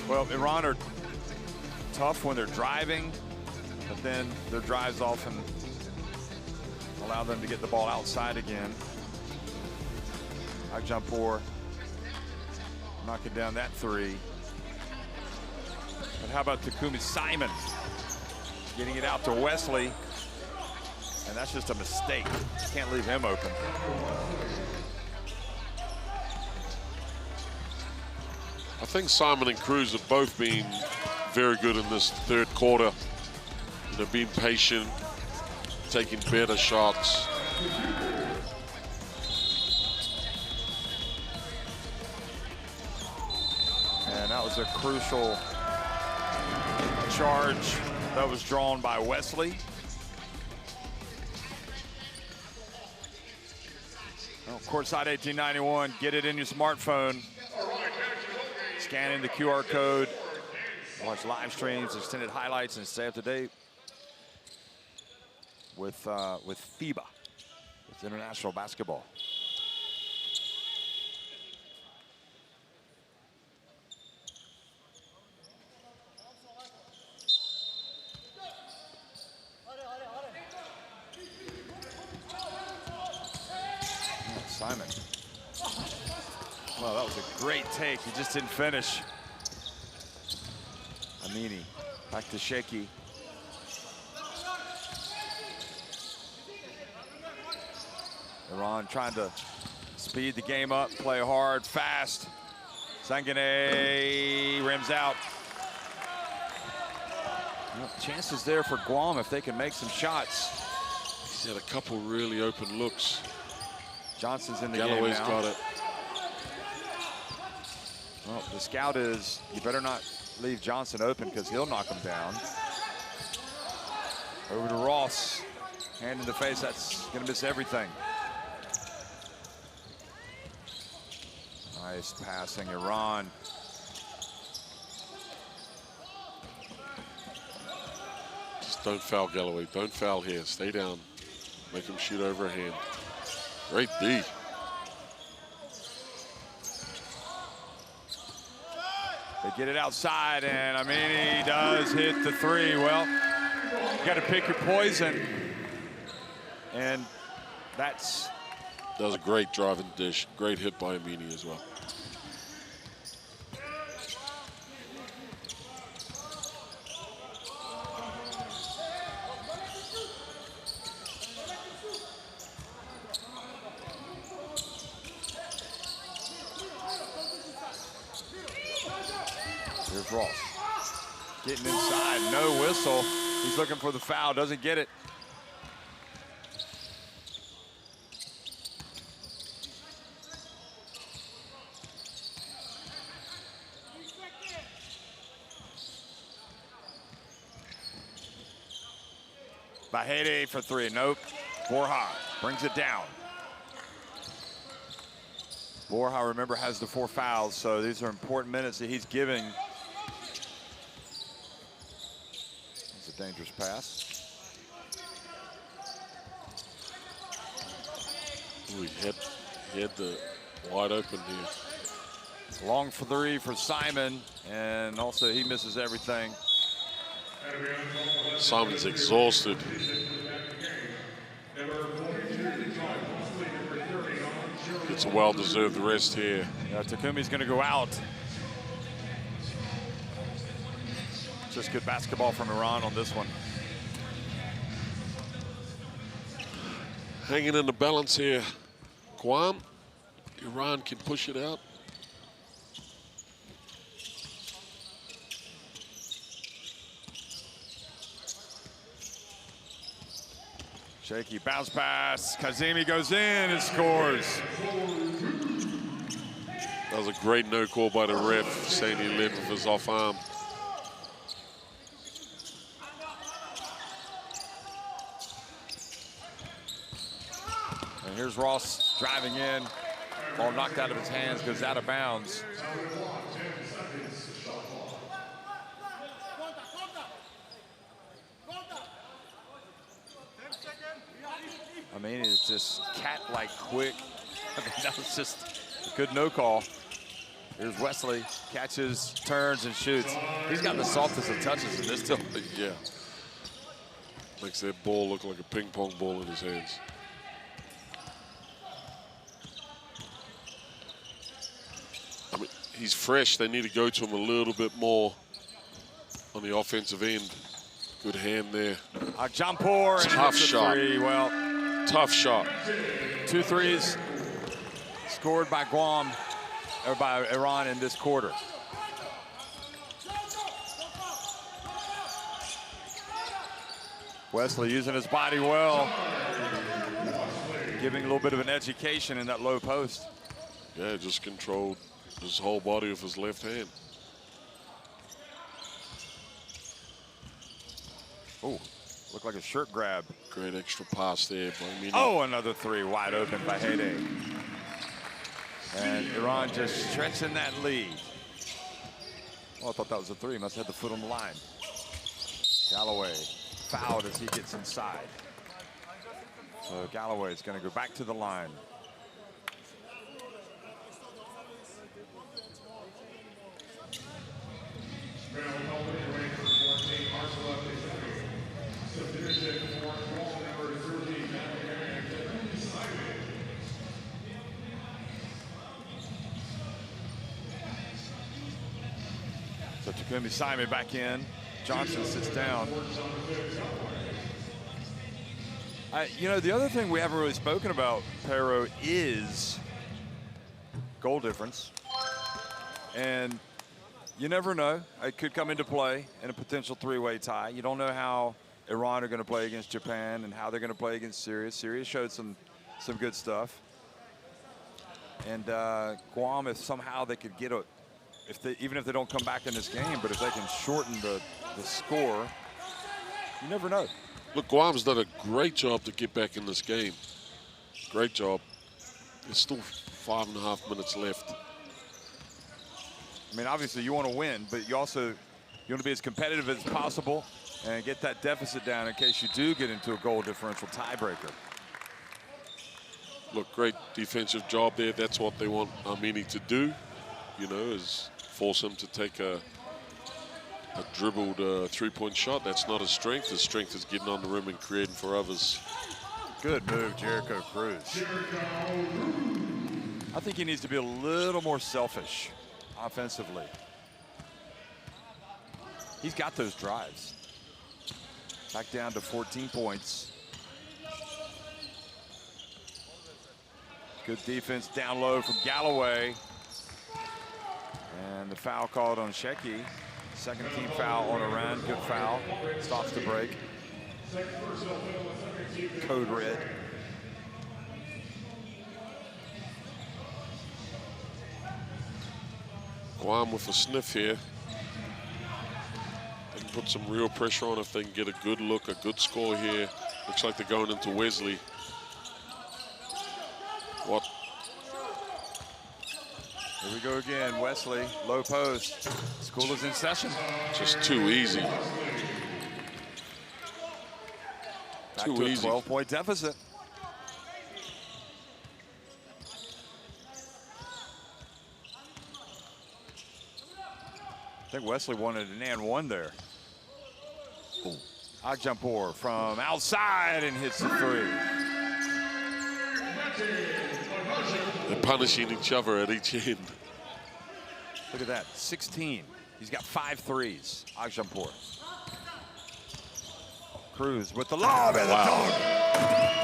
Well, Iran are tough when they're driving, but then their drives often allow them to get the ball outside again. Agjampur knocking down that three. But how about Takumi Simon getting it out to Wesley? And that's just a mistake. Can't leave him open. I think Simon and Cruz have both been very good in this third quarter. You know, being patient, taking better shots. And that was a crucial charge that was drawn by Wesley. Well, courtside 1891, get it in your smartphone. Scan in the QR code, watch live streams, extended highlights, and stay up to date with FIBA, with international basketball. Simon. Well, that was a great take. He just didn't finish. Amini back to Shaky. Iran trying to speed the game up, play hard, fast. Sangane rims out. Well, chances there for Guam if they can make some shots. He's had a couple really open looks. Johnson's in the Galloway's game now. got it. Well, the scout is, you better not leave Johnson open because he'll knock him down. Over to Ross, hand in the face, that's gonna miss everything. Nice passing, Iran. Just don't foul Galloway, don't foul here, stay down. Make him shoot overhand. Great D. They get it outside, and Amini does hit the three. Well, you got to pick your poison, and that's... That was a great driving dish. Great hit by Amini as well. Here's Ross. Getting inside, no whistle. He's looking for the foul, doesn't get it. Bahede for three, nope. Borja brings it down. Borja, remember, has the 4 fouls, so these are important minutes that he's giving. That's a dangerous pass. Ooh, he had the wide open here. Long for three for Simon, and also he misses everything. Simon's exhausted. It's a well-deserved rest here. Yeah, Takumi's going to go out. Just good basketball from Iran on this one. Hanging in the balance here. Guam, Iran can push it out. Shaky bounce pass. Kazemi goes in and scores. That was a great no call by the ref, saying he led with his off arm. And here's Ross driving in. Ball knocked out of his hands, goes out of bounds. I mean, it's just cat-like quick. I mean, that was just a good no call. Here's Wesley, catches, turns, and shoots. He's got the softest of touches in this team. Yeah. Makes that ball look like a ping pong ball in his hands. I mean, he's fresh. They need to go to him a little bit more on the offensive end. Good hand there. Jampur, tough shot. Three. Well, tough shot. 2 threes scored by Guam, or by Iran in this quarter. Wesley using his body well, giving a little bit of an education in that low post. Yeah, just controlled his whole body with his left hand. Oh, looked like a shirt grab. Great extra pass there by Mini. Oh, another 3 wide open by Hayday. And Iran just stretching that lead. Oh, I thought that was a 3. Must have had the foot on the line. Galloway fouled as he gets inside. So Galloway is going to go back to the line. So Takumi Simon back in. Johnson sits down. You know, the other thing we haven't really spoken about, Pero, is goal difference. And you never know. It could come into play in a potential 3-way tie. You don't know how Iran are going to play against Japan and how they're going to play against Syria. Syria showed some good stuff. And Guam, if somehow they could get even if they don't come back in this game, but if they can shorten the score, you never know. Look, Guam's done a great job to get back in this game. Great job. There's still 5.5 minutes left. I mean, obviously you want to win, but you want to be as competitive as possible and get that deficit down in case you do get into a goal differential tiebreaker. Look, great defensive job there. That's what they want Armeni to do, you know, is force him to take a dribbled 3-point shot. That's not his strength. His strength is getting on the rim and creating for others. Good move, Jericho Cruz. I think he needs to be a little more selfish offensively. He's got those drives. Back down to 14 points. Good defense down low from Galloway. And the foul called on Sheki. Second team foul on Iran. Good foul. Stops the break. Code red. Guam with a sniff here. They can put some real pressure on if they can get a good look, a good score here. Looks like they're going into Wesley. What? Here we go again. Wesley, low post. School is in session. Just too easy. Back to a 12-point deficit. I think Wesley wanted an and one there. Jampur from outside and hits the 3. They're punishing each other at each end. Look at that, 16. He's got 5 threes, Jampur. Cruz with the lob and the dunk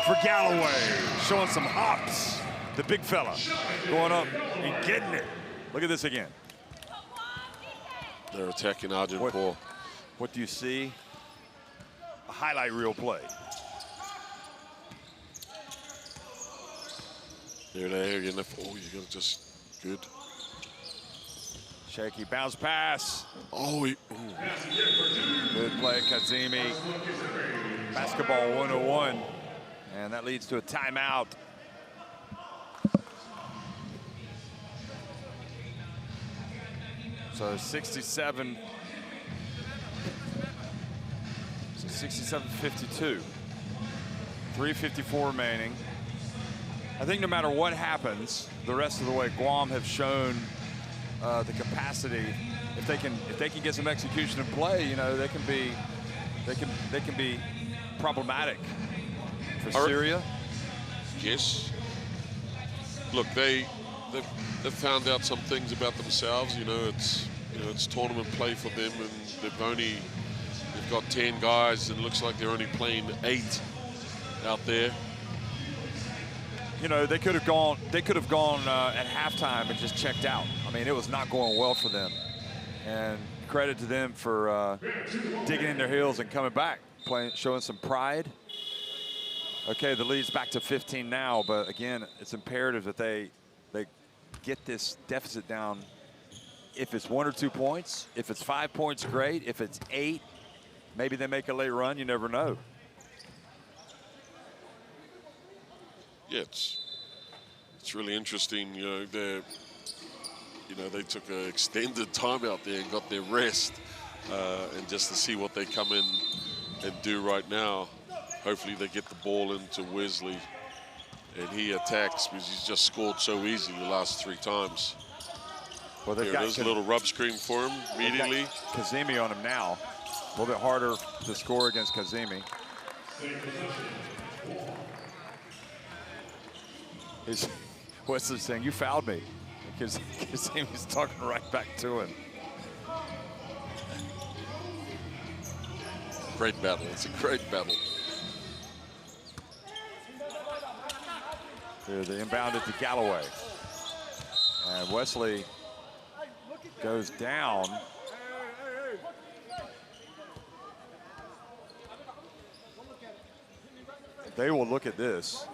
for Galloway. Showing some hops. The big fella going up and getting it. Look at this again. They're attacking Jampur. What do you see? A highlight reel play. There they are again. Oh, you got just good. Shaky bounce pass. Oh, good play, Kazemi. Basketball 101. And that leads to a timeout. So 67. 67-52. 3:54 remaining. I think no matter what happens, the rest of the way, Guam have shown the capacity. If they can get some execution and play, you know, they can be problematic for Syria. Yes. Look, they've found out some things about themselves. You know, it's tournament play for them, and they've got 10 guys, and it looks like they're only playing 8 out there. You know, they could have gone at halftime and just checked out. I mean, it was not going well for them. And credit to them for digging in their heels and coming back, showing some pride. Okay, the lead's back to 15 now, but again, it's imperative that they get this deficit down. If it's 1 or 2 points, if it's 5 points, great. If it's 8, maybe they make a late run. You never know. Yeah, it's really interesting. You know, they took an extended time out there and got their rest, and just to see what they come in and do right now. Hopefully they get the ball into Wesley, and he attacks because he's just scored so easily the last 3 times. Well, There it is, a little rub screen for him immediately. Kazemi on him now. A little bit harder to score against Kazemi. Wesley's saying, "You fouled me," because Kazemi's talking right back to him. Great battle. It's a great battle. The inbound to Galloway. And Wesley goes down. They will look at this.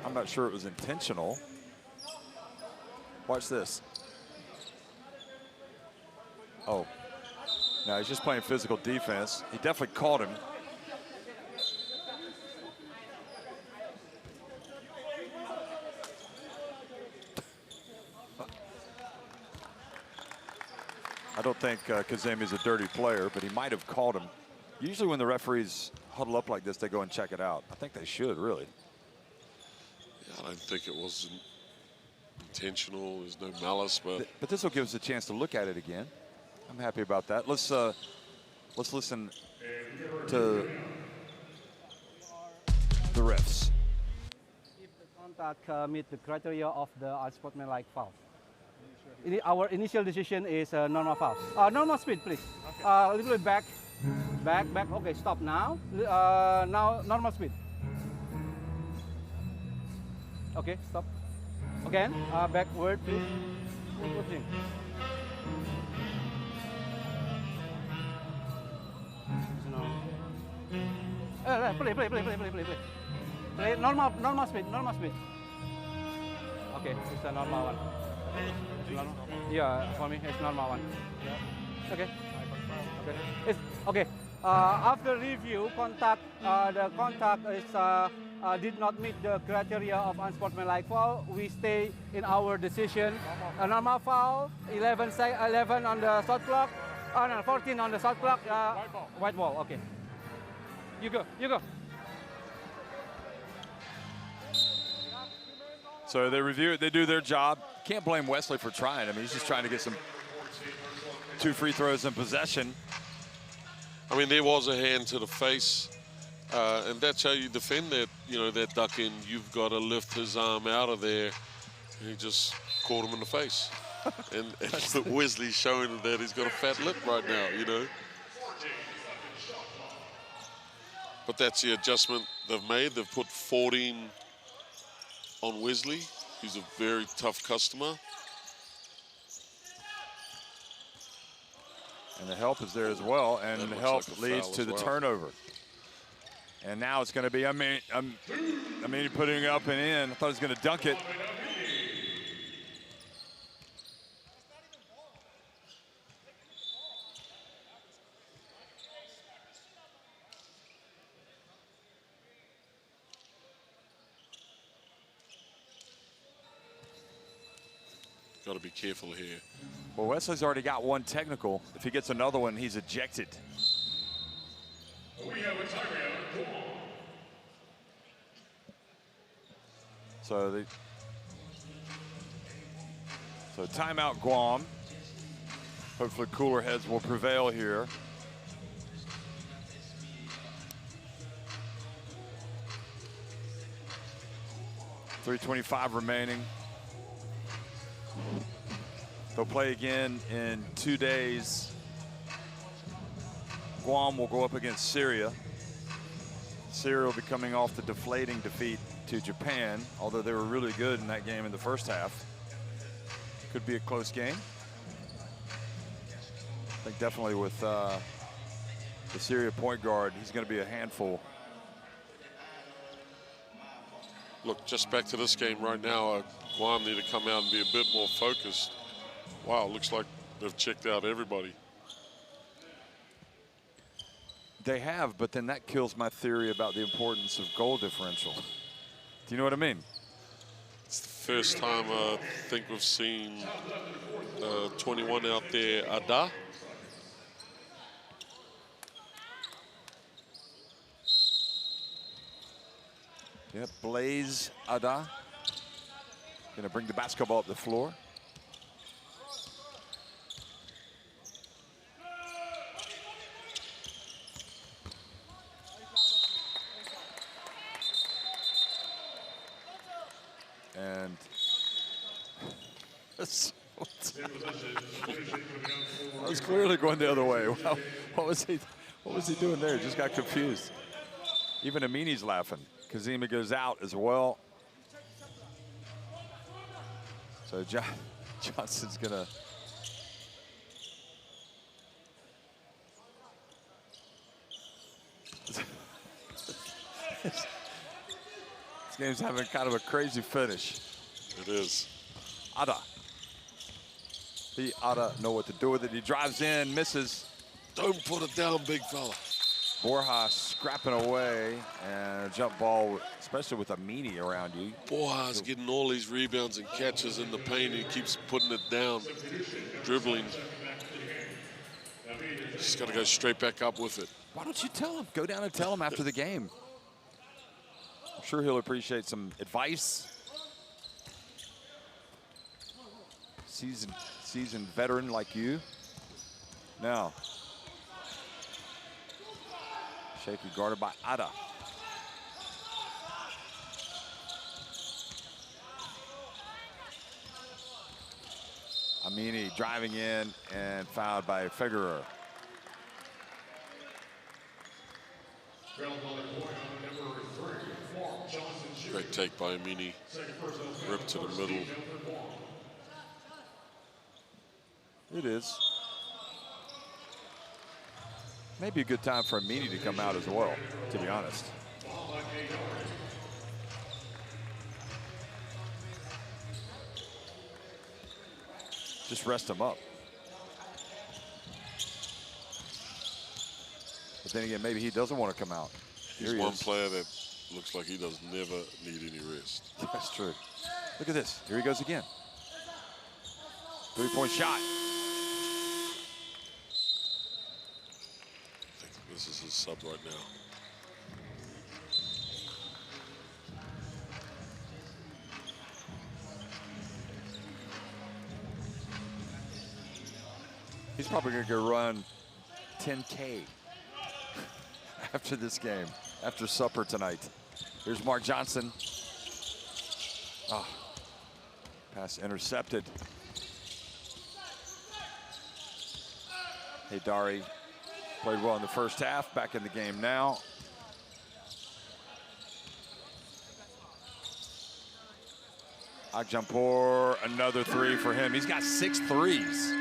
I'm not sure it was intentional. Watch this. Oh. No, he's just playing physical defense. He definitely caught him. I don't think Kazemi's a dirty player, but he might have called him. Usually when the referees huddle up like this, they go and check it out. I think they should, really. Yeah, I don't think it was intentional. There's no malice, but this will give us a chance to look at it again. I'm happy about that. Let's listen to the refs. If the contact meet the criteria of the unsportsmanlike foul. Our initial decision is normal foul. Normal speed, please. Okay. A little bit back. Back. Okay, stop now. Now, normal speed. Okay, stop. Again, backward, please. Pushing. Play. Normal speed. Okay, it's a normal one. Normal. Yeah, for me, it's normal one. Yeah. Okay. It's okay. After review, the contact is did not meet the criteria of unsportsmanlike foul. We stay in our decision. A normal foul, 11 on the shot clock. Oh no, 14 on the shot clock. White ball. Okay. You go. So they review it, they do their job. Can't blame Wesley for trying. I mean, he's just trying to get 2 free throws in possession. I mean, there was a hand to the face, and that's how you defend that, that duck in. You've got to lift his arm out of there, and he just caught him in the face. and Wesley's showing that he's got a fat lip right now, But that's the adjustment they've made. They've put 14 on Wesley. He's a very tough customer. And the help is there as well, and the help leads to the turnover. And now it's going to be, I mean, putting it up and in. I thought he was going to dunk it. Got to be careful here. Well, Wesley's already got 1 technical. If he gets another one, he's ejected. We have a timeout. So So timeout Guam. Hopefully cooler heads will prevail here. .325 remaining. They'll play again in 2 days. Guam will go up against Syria. Syria will be coming off the deflating defeat to Japan, although they were really good in that game in the first half. Could be a close game. I think definitely with the Syria point guard, he's going to be a handful. Look, just back to this game right now, Guam need to come out and be a bit more focused. Wow, looks like they've checked out everybody. They have, but then that kills my theory about the importance of goal differential. Do you know what I mean? It's the first time I think we've seen 21 out there, Ada. Yep, Blaze Ada. Gonna bring the basketball up the floor. And I was clearly going the other way. Wow. What was he doing there? Just got confused. Even Amini's laughing. Kazima goes out as well. So Johnson's gonna this game's having kind of a crazy finish. It is. Ada. He ought to know what to do with it. He drives in, misses. Don't put it down, big fella. Borja scrapping away, and a jump ball, especially with Amini around you. Borja's getting all these rebounds and catches in the paint. He keeps putting it down, dribbling. Just got to go straight back up with it. Why don't you tell him? Go down and tell him after the game. I'm sure he'll appreciate some advice. Seasoned veteran like you. Now, shaky guarded by Ada. Amini driving in and fouled by Figueroa. Great take by Amini. Rip to the middle. It is. Maybe a good time for Amini to come out as well, to be honest. Just rest him up. But then again, maybe he doesn't want to come out. He's one player that looks like he does never need any rest. That's true. Look at this. Here he goes again. 3-point shot. I think this is his sub right now. He's probably going to go run 10K after this game, after supper tonight. Here's Mark Johnson. Oh, pass intercepted. Hey, Dari played well in the first half, back in the game now. Agjampor, another three for him. He's got 6 threes.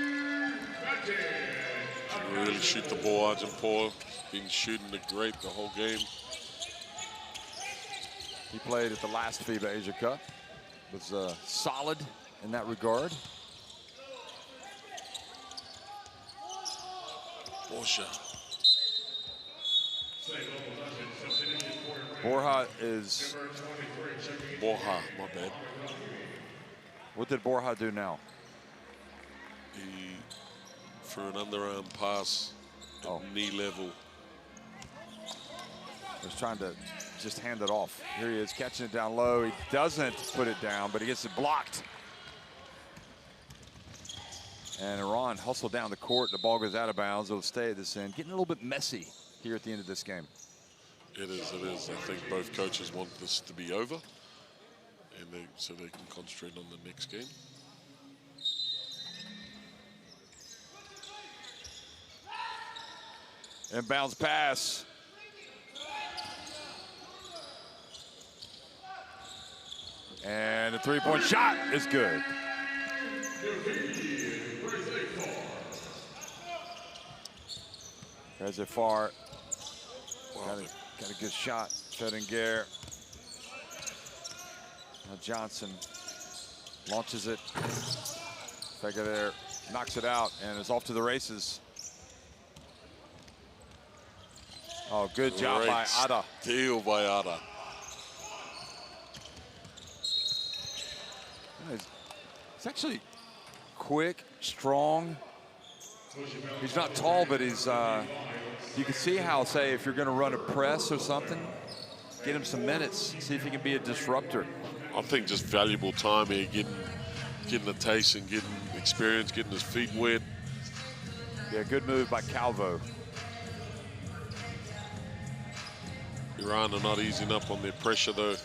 Can really shoot the ball. Agjampor been shooting it great the whole game. He played at the last FIBA Asia Cup. Was solid in that regard. Borja. Borja is... Borja, my bad. What did Borja do now? He, for an underarm pass at knee level. Was trying to just hand it off. Here he is catching it down low. He doesn't put it down, but he gets it blocked. And Iran hustled down the court. The ball goes out of bounds. It'll stay at this end. Getting a little bit messy here at the end of this game. It is, it is. I think both coaches want this to be over, and so they can concentrate on the next game. Inbounds pass. And the three-point shot is good. There's a far. Got a good shot. Fettinger. Now Johnson launches it. Fega there knocks it out and is off to the races. Oh, good job by Ada. Deal by Ada. He's actually quick, strong. He's not tall, but he's, you can see how, say, if you're going to run a press or something, get him some minutes, see if he can be a disruptor. I think just valuable time here, getting the taste and getting experience, getting his feet wet. Yeah, good move by Calvo. Iran are not easing up on their pressure, though.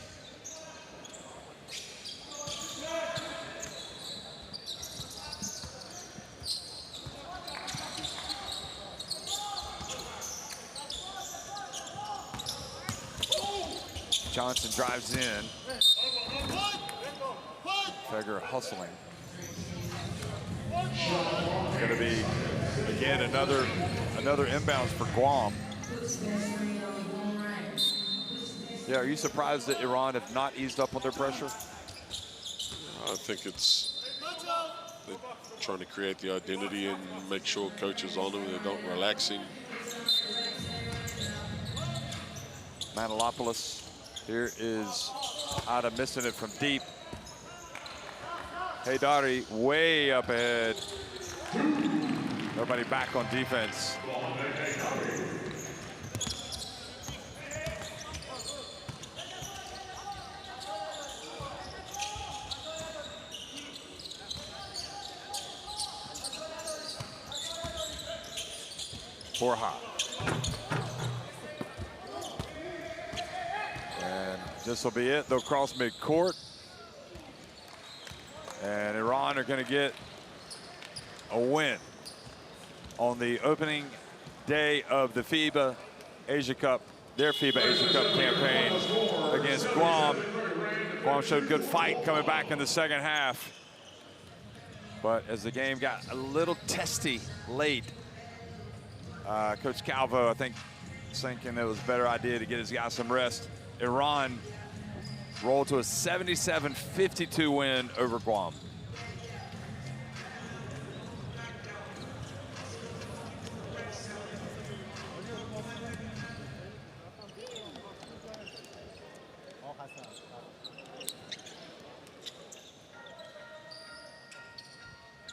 Johnson drives in. Fega hustling. It's going to be, again, another inbounds for Guam. Yeah, are you surprised that Iran have not eased up on their pressure? I think they're trying to create the identity and make sure coaches on them and they're not relaxing. Manilopoulos. Here is Ada missing it from deep. Haydari way up ahead. Nobody back on defense. Borja. And this will be it. They'll cross midcourt. And Iran are going to get a win on the opening day of the FIBA Asia Cup, their FIBA Asia Cup campaign against Guam. Guam showed good fight coming back in the second half. But as the game got a little testy late, Coach Calvo, I think, thinking it was a better idea to get his guys some rest. Iran rolled to a 77-52 win over Guam.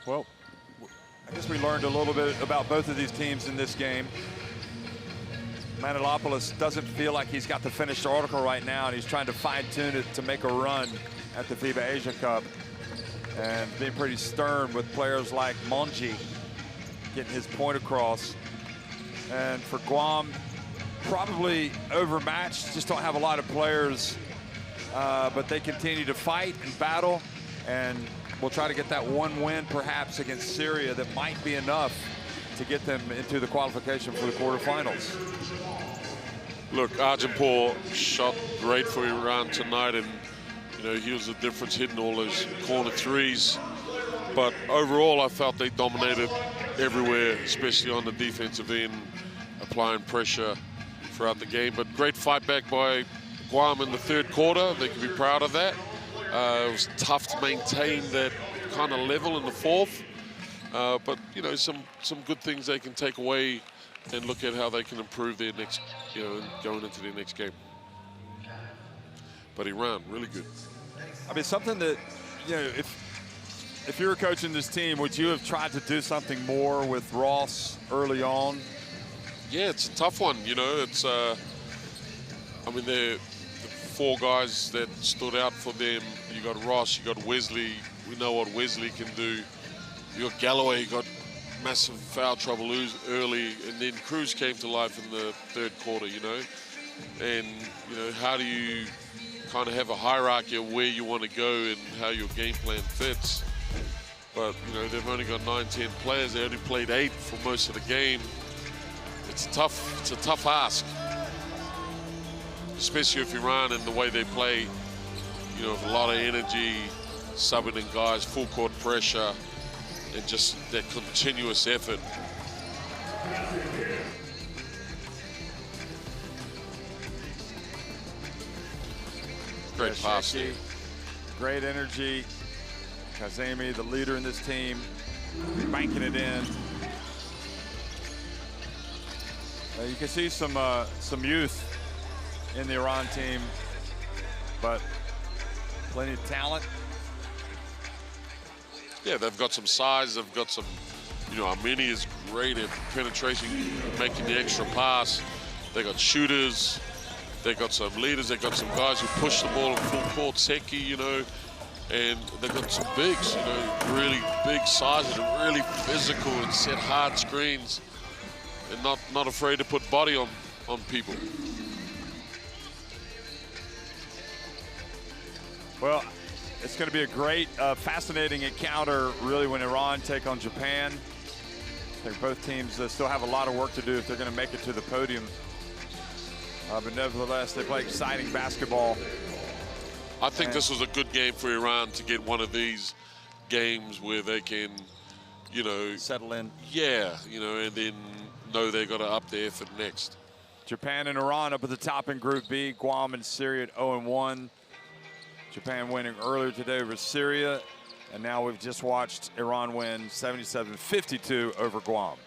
Well, I guess we learned a little bit about both of these teams in this game. Manilopoulos doesn't feel like he's got the finished article right now, and he's trying to fine-tune it to make a run at the FIBA Asia Cup. And being pretty stern with players like Monji getting his point across. And for Guam, probably overmatched, just don't have a lot of players, but they continue to fight and battle, and we'll try to get that one win perhaps against Syria that might be enough to get them into the qualification for the quarterfinals. Look, Arjanpour shot great for Iran tonight, and you know he was the difference hitting all those corner threes. But overall, I felt they dominated everywhere, especially on the defensive end, applying pressure throughout the game. But great fight back by Guam in the third quarter. They can be proud of that. It was tough to maintain that kind of level in the fourth. But, you know, some good things they can take away and look at how they can improve their next, you know, going into their next game. But Iran, really good. I mean, something that, you know, if you were coaching this team, would you have tried to do something more with Ross early on? Yeah, it's a tough one, you know. It's, I mean, the four guys that stood out for them. You got Ross, you got Wesley. We know what Wesley can do. You got Galloway, got massive foul trouble early, and then Cruz came to life in the third quarter, you know. And, you know, how do you kind of have a hierarchy of where you want to go and how your game plan fits? But, you know, they've only got 9, 10 players. They only played 8 for most of the game. It's a tough ask, especially if Iran and the way they play, you know, with a lot of energy, subbing in guys, full court pressure, and just that continuous effort. Great pass. Great energy. Kazemi, the leader in this team, banking it in. You can see some youth in the Iran team, but plenty of talent. Yeah, they've got some size. They've got some, you know, Armeni is great at penetration, making the extra pass. They got shooters. They got some leaders. They got some guys who push the ball in full court. Seki, you know, and they've got some bigs, you know, really big sizes and really physical and set hard screens and not afraid to put body on people. Well, it's going to be a great, fascinating encounter, really, when Iran take on Japan. I think both teams still have a lot of work to do if they're going to make it to the podium. But nevertheless, they play exciting basketball. I think this was a good game for Iran to get one of these games where they can, you know, settle in. Yeah, you know, and then know they got to up their effort next. Japan and Iran up at the top in Group B. Guam and Syria at 0-1. Japan winning earlier today over Syria, and now we've just watched Iran win 77-52 over Guam.